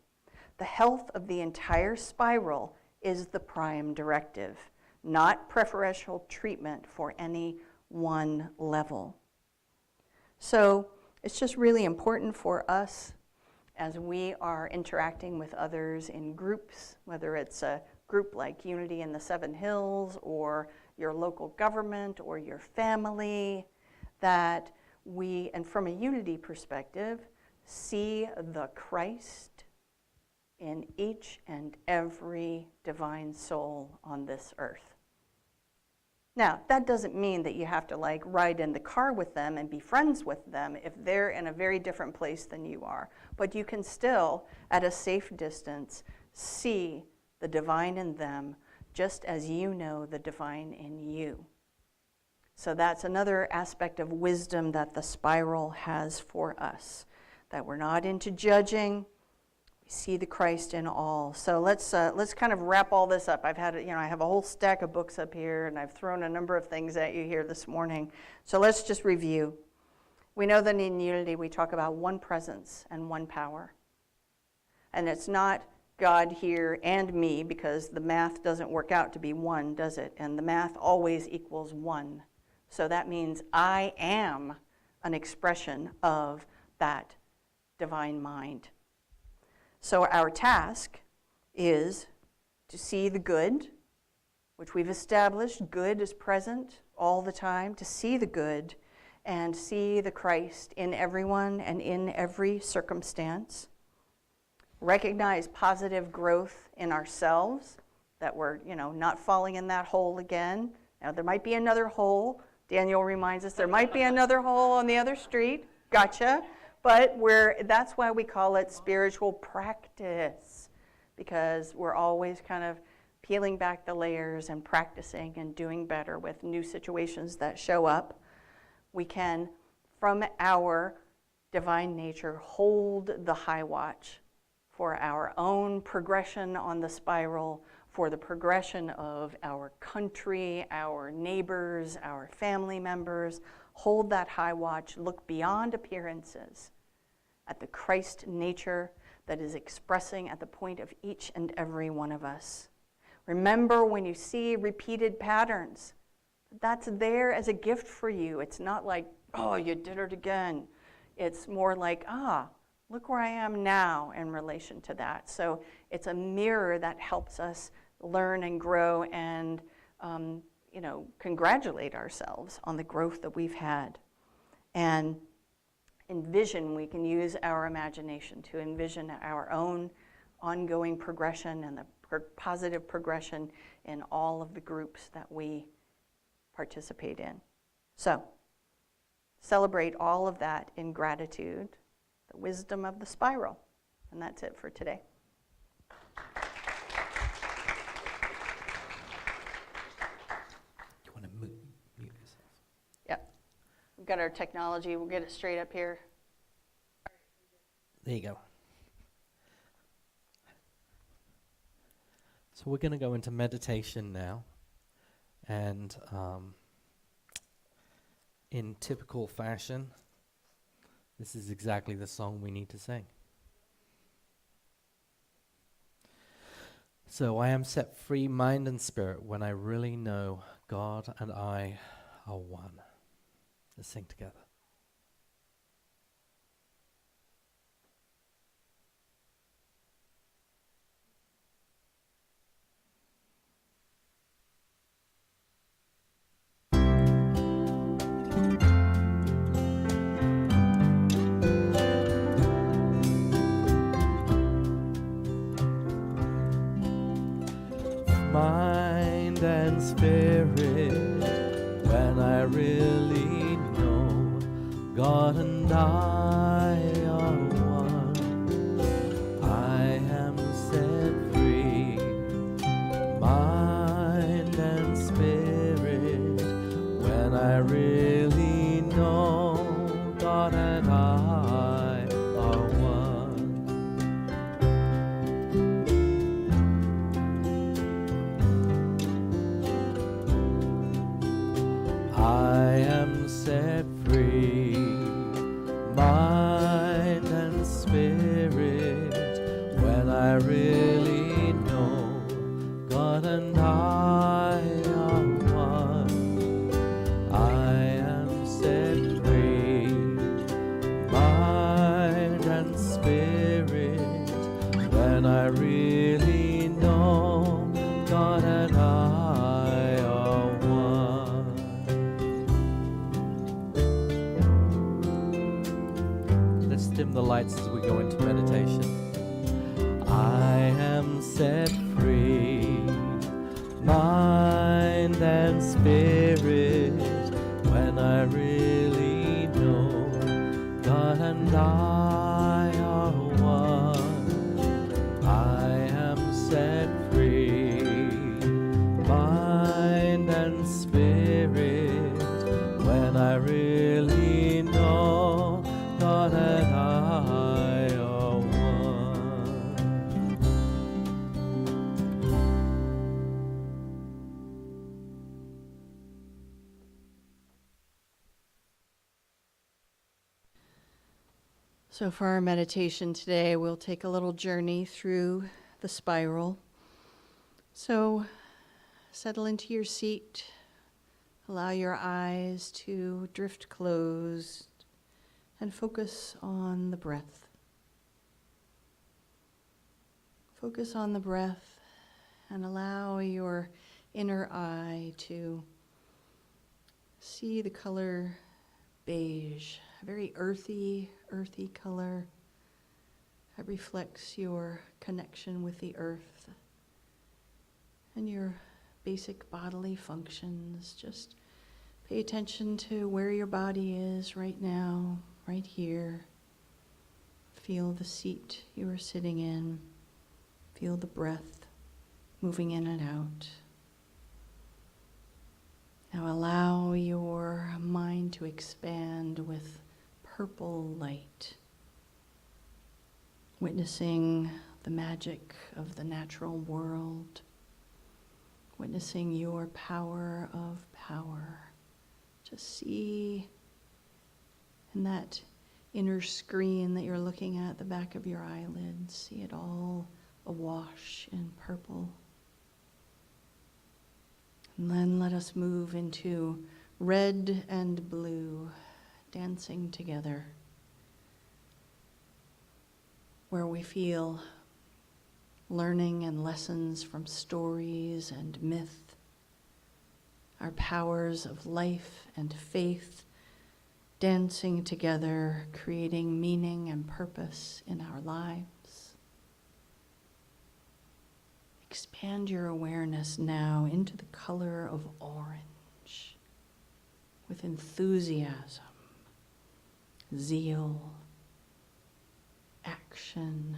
Speaker 5: The health of the entire spiral is the prime directive, not preferential treatment for any one level. So it's just really important for us as we are interacting with others in groups, whether it's a group like Unity in the Seven Hills or your local government or your family, that we, and from a unity perspective, see the Christ in each and every divine soul on this earth. Now, that doesn't mean that you have to ride in the car with them and be friends with them if they're in a very different place than you are. But you can still, at a safe distance, see the divine in them just as you know the divine in you. So that's another aspect of wisdom that the spiral has for us, that we're not into judging. We see the Christ in all. So let's kind of wrap all this up. I have a whole stack of books up here, and I've thrown a number of things at you here this morning. So let's just review. We know that in unity we talk about one presence and one power. And it's not God here and me, because the math doesn't work out to be one, does it? And the math always equals one. So that means I am an expression of that divine mind. So our task is to see the good, which we've established. Good is present all the time, to see the good and see the Christ in everyone and in every circumstance. Recognize positive growth in ourselves, that we're, not falling in that hole again. Now, there might be another hole. Daniel reminds us there might be another hole on the other street. Gotcha. But that's why we call it spiritual practice, because we're always kind of peeling back the layers and practicing and doing better with new situations that show up. We can, from our divine nature, hold the high watch for our own progression on the spiral, for the progression of our country, our neighbors, our family members. Hold that high watch, look beyond appearances at the Christ nature that is expressing at the point of each and every one of us. Remember, when you see repeated patterns, that's there as a gift for you. It's not like, oh, you did it again. It's more like, look where I am now in relation to that. So it's a mirror that helps us learn and grow and, congratulate ourselves on the growth that we've had. And envision, we can use our imagination to envision our own ongoing progression and the positive progression in all of the groups that we participate in. So celebrate all of that in gratitude, the wisdom of the spiral. And that's it for today.
Speaker 1: You want to mute yourself?
Speaker 5: Yep. We've got our technology. We'll get it straight up here.
Speaker 1: There you go. So we're going to go into meditation now. And in typical fashion, this is exactly the song we need to sing. So I am set free, mind and spirit, when I really know God and I are one. Let's sing together. mind and spirit, when I really know God and I are one. I am set free, mind and spirit, when I really know God and I are one. I am set free, mind and spirit, when I really know God and I are one. I am set free, mind and spirit, when I really know God and I are one. Let's dim the lights as we go into meditation. I am set free, mind and spirit, when I really know God and I are one. I am set free, mind and spirit, when I really know God and I are one.
Speaker 5: So for our meditation today, we'll take a little journey through the spiral. So settle into your seat. Allow your eyes to drift closed and focus on the breath. Focus on the breath and allow your inner eye to see the color beige, a very earthy color that reflects your connection with the earth and your basic bodily functions. Just pay attention to where your body is right now, right here. Feel the seat you are sitting in. Feel the breath moving in and out. Now allow your mind to expand with purple light, witnessing the magic of the natural world, witnessing your power of power. Just see in that inner screen that you're looking at the back of your eyelids, see it all awash in purple. And then let us move into red and blue, dancing together, where we feel learning and lessons from stories and myth, our powers of life and faith dancing together, creating meaning and purpose in our lives. Expand your awareness now into the color of orange with enthusiasm, zeal, action.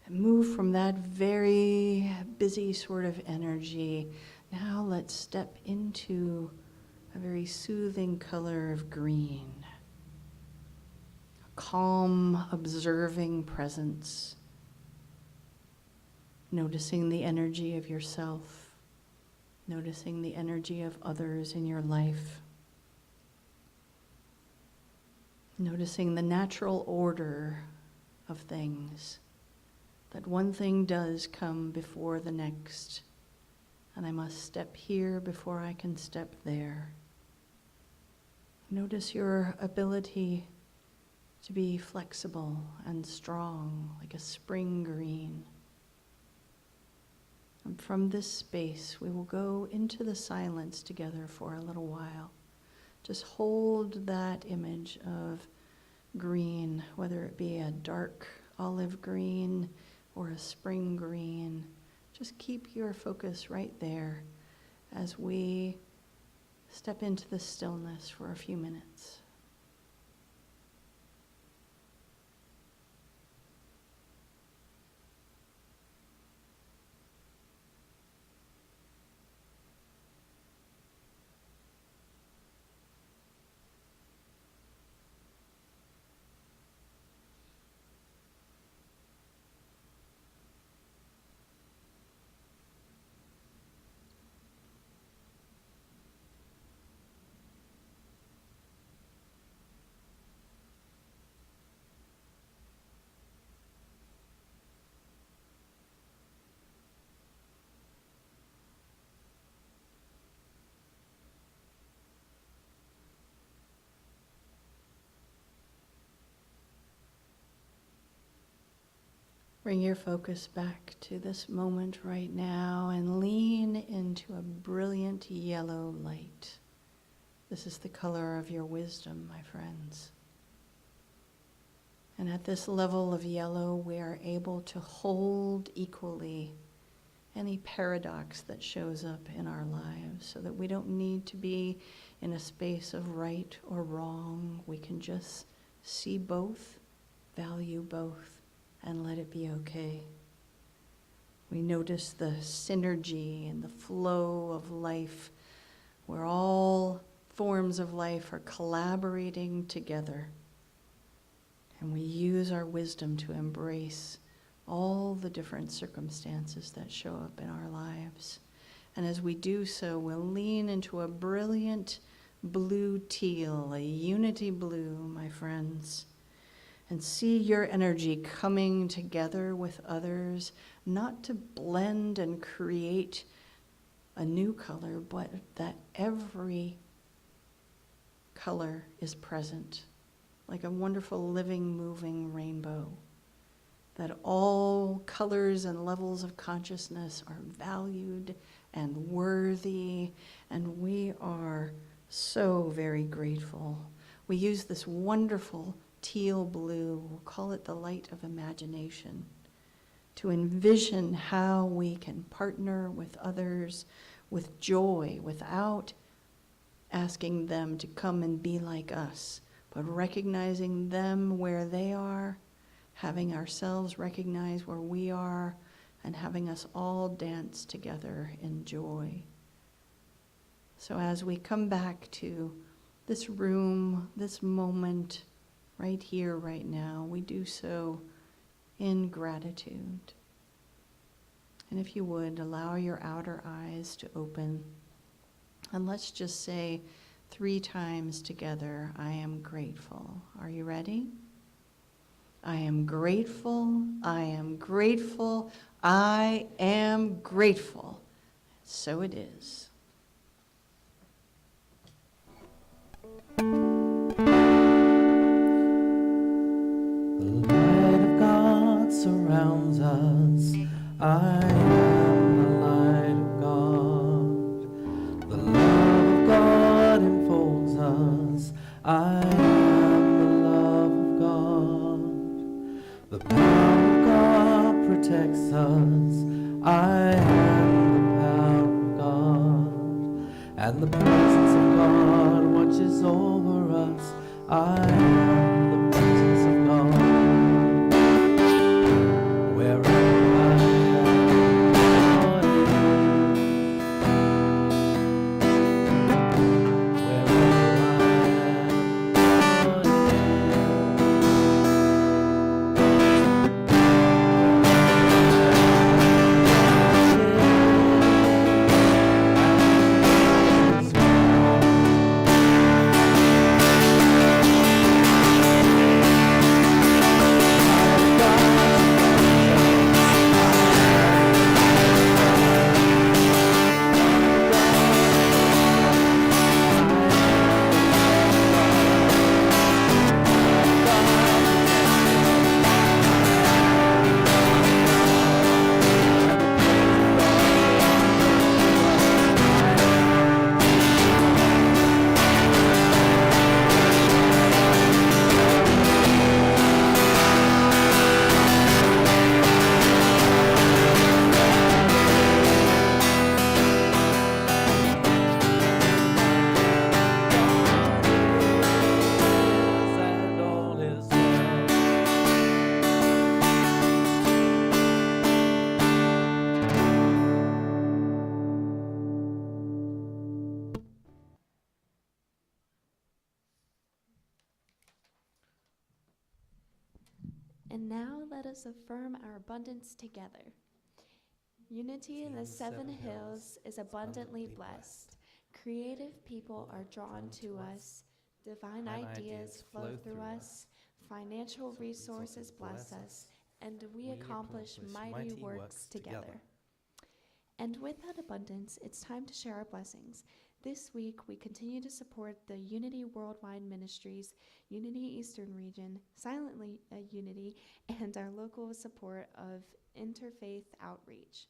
Speaker 5: And move from that very busy sort of energy. Now let's step into a very soothing color of green, a calm, observing presence, noticing the energy of yourself, noticing the energy of others in your life, noticing the natural order of things, that one thing does come before the next, and I must step here before I can step there. Notice your ability to be flexible and strong, like a spring green. And from this space, we will go into the silence together for a little while. Just hold that image of green, whether it be a dark olive green or a spring green. Just keep your focus right there as we step into the stillness for a few minutes. Bring your focus back to this moment right now and lean into a brilliant yellow light. This is the color of your wisdom, my friends. And at this level of yellow, we are able to hold equally any paradox that shows up in our lives so that we don't need to be in a space of right or wrong. We can just see both, value both, and let it be okay. We notice the synergy and the flow of life where all forms of life are collaborating together. And we use our wisdom to embrace all the different circumstances that show up in our lives. And as we do so, we'll lean into a brilliant blue teal, a unity blue, my friends. And see your energy coming together with others, not to blend and create a new color, but that every color is present, like a wonderful living, moving rainbow. That all colors and levels of consciousness are valued and worthy, and we are so very grateful. We use this wonderful teal blue, we'll call it the light of imagination, to envision how we can partner with others with joy without asking them to come and be like us, but recognizing them where they are, having ourselves recognize where we are, and having us all dance together in joy. So as we come back to this room, this moment, right here, right now, we do so in gratitude. And if you would, allow your outer eyes to open. And let's just say 3 times together, I am grateful. Are you ready? I am grateful, I am grateful, I am grateful. So it is.
Speaker 1: Surrounds us. I am the light of God. The love of God enfolds us. I am the love of God. The power of God protects us. I am the power of God. And the presence of God watches over us. I am the presence of God.
Speaker 4: And now let us affirm our abundance together. Unity in the Seven Hills is abundantly blessed. Creative people are drawn to us. Divine ideas flow through us. Financial resources bless us. And we accomplish mighty works together. And with that abundance, it's time to share our blessings. This week, we continue to support the Unity Worldwide Ministries, Unity Eastern Region, Silently Unity, and our local support of Interfaith Outreach.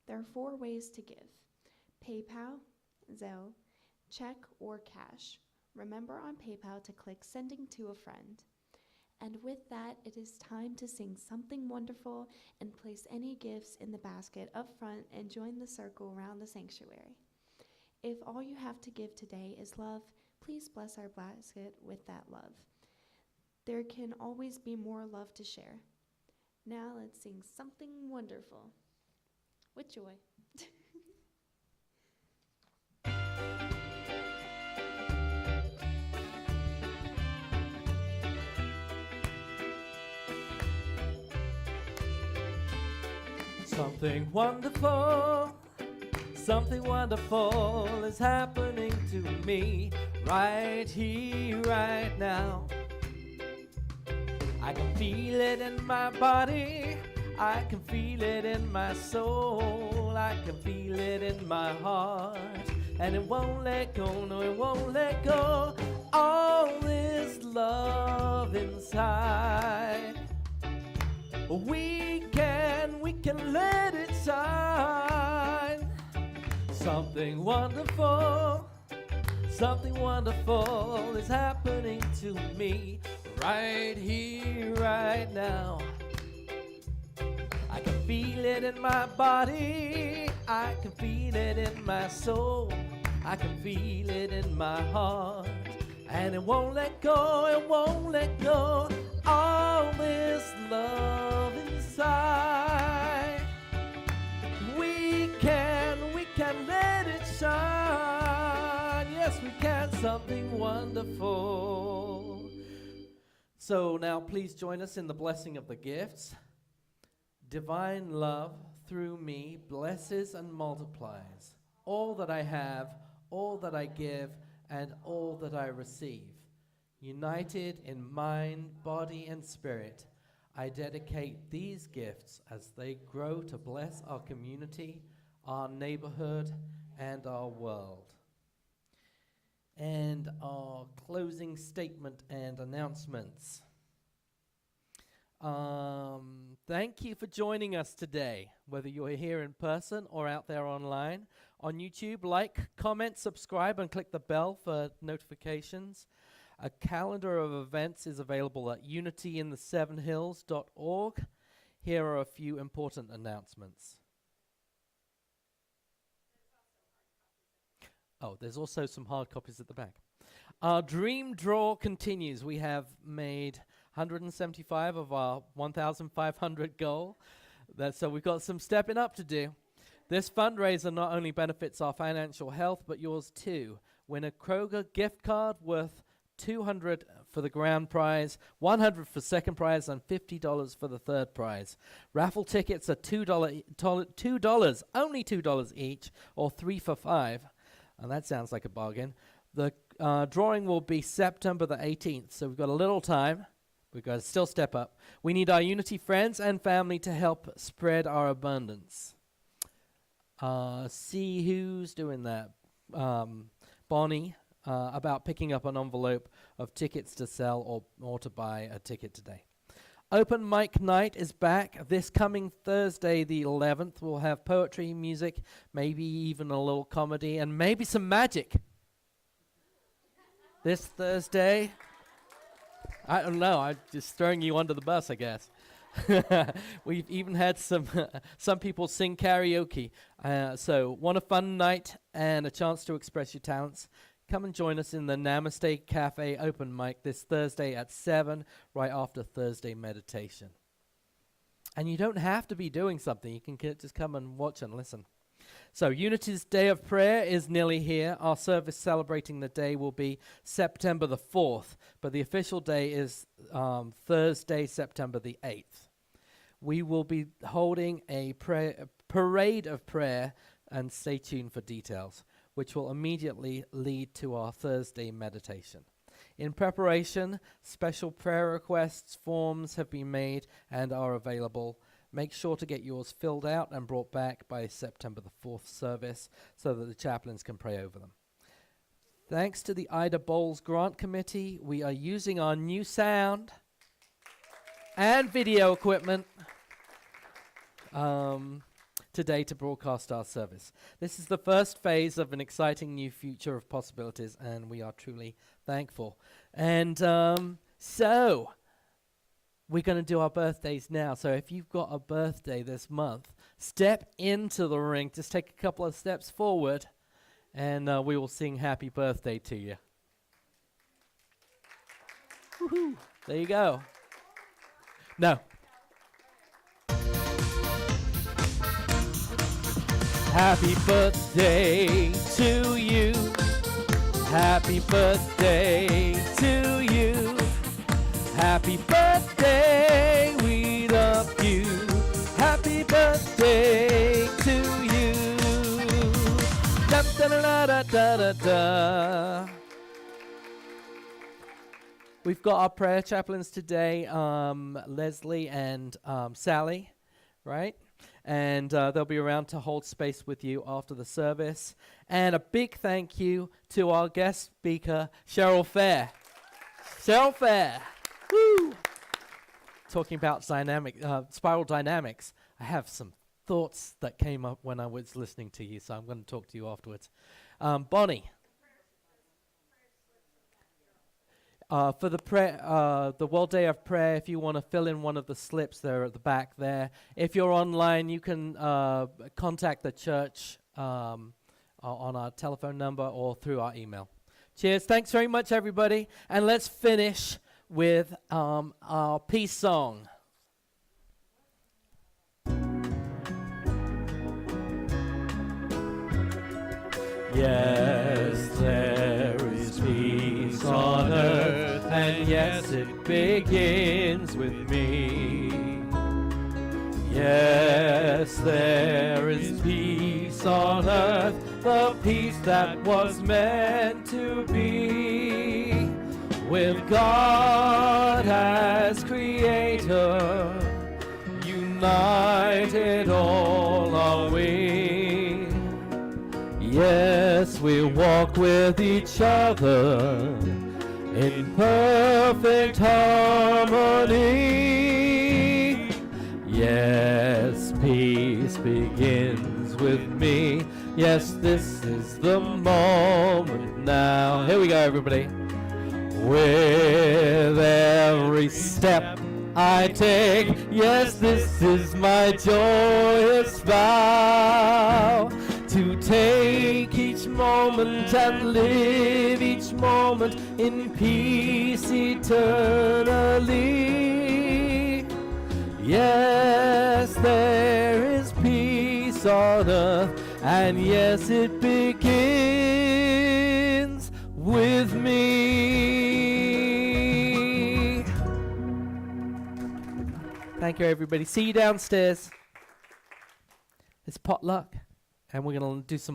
Speaker 4: There are 4 ways to give: PayPal, Zelle, check, or cash. Remember on PayPal to click Sending to a Friend. And with that, it is time to sing something wonderful and place any gifts in the basket up front and join the circle around the sanctuary. If all you have to give today is love, please bless our basket with that love. There can always be more love to share. Now let's sing something wonderful with joy.
Speaker 1: Something wonderful is happening to me right here, right now. I can feel it in my body, I can feel it in my soul, I can feel it in my heart, and it won't let go, no, it won't let go. All this love inside, we can let it shine. Something wonderful is happening to me right here, right now. I can feel it in my body, I can feel it in my soul, I can feel it in my heart, and it won't let go, it won't let go. All this love inside, we can let it shine. Yes, we can. Something wonderful. So now please join us in the blessing of the gifts. Divine love through me blesses and multiplies all that I have, all that I give, and all that I receive. United in mind, body, and spirit, I dedicate these gifts as they grow to bless our community, our neighborhood, and our world. And our closing statement and announcements. Thank you for joining us today, whether you're here in person or out there online. On YouTube, like, comment, subscribe, and click the bell for notifications. A calendar of events is available at unityinthesevenhills.org. Here are a few important announcements. Oh, there's also some hard copies at the back. Our dream draw continues. We have made 175 of our 1,500 goal. So we've got some stepping up to do. This fundraiser not only benefits our financial health, but yours too. Win a Kroger gift card worth $200 for the grand prize, $100 for second prize, and $50 for the third prize. Raffle tickets are $2, only $2 each, or 3 for $5. And that sounds like a bargain. The drawing will be September the 18th, so we've got a little time. We've got to still step up. We need our Unity friends and family to help spread our abundance. See who's doing that. Bonnie, about picking up an envelope of tickets to sell or to buy a ticket today. Open mic night is back this coming Thursday the 11th. We'll have poetry, music, maybe even a little comedy, and maybe some magic. This Thursday, I don't know, I'm just throwing you under the bus, I guess. We've even had some people sing karaoke. So want a fun night and a chance to express your talents? Come and join us in the Namaste Cafe open mic this Thursday at 7, right after Thursday meditation. And you don't have to be doing something. You can just come and watch and listen. So Unity's Day of Prayer is nearly here. Our service celebrating the day will be September the 4th, but the official day is Thursday, September the 8th. We will be holding a parade of prayer, and stay tuned for details, which will immediately lead to our Thursday meditation. In preparation, special prayer requests forms have been made and are available. Make sure to get yours filled out and brought back by September the 4th service so that the chaplains can pray over them. Thanks to the Ida Bowles Grant Committee, we are using our new sound and video equipment today to broadcast our service. This is the first phase of an exciting new future of possibilities, and we are truly thankful. And so we're going to do our birthdays now. So if you've got a birthday this month, step into the ring. Just take a couple of steps forward, and we will sing happy birthday to you. Woohoo. There you go. No. Happy birthday to you. Happy birthday to you. Happy birthday, we love you. Happy birthday to you. Da da da da da da da. We've got our prayer chaplains today, Leslie and Sally, right? And they'll be around to hold space with you after the service. And a big thank you to our guest speaker, Cheryl Fare. Cheryl Fare. Woo! Talking about spiral dynamics, I have some thoughts that came up when I was listening to you, so I'm going to talk to you afterwards. Bonnie. For the World Day of Prayer, if you want to fill in one of the slips, they're at the back there. If you're online, you can contact the church on our telephone number or through our email. Cheers. Thanks very much, everybody. And let's finish with our peace song. Yes, there is peace on earth, and yes, it begins with me. Yes, there is peace on earth, the peace that was meant to be. With God as Creator, united all are we. Yes, we walk with each other in perfect harmony. Yes, peace begins with me. Yes, this is the moment now. Here we go, everybody. With every step I take, yes, this is my joyous vow, to take each moment and live each moment in peace eternally. Yes, there is peace on earth, and yes, it begins with me. Thank you, everybody. See you downstairs. It's potluck, and we're going to do some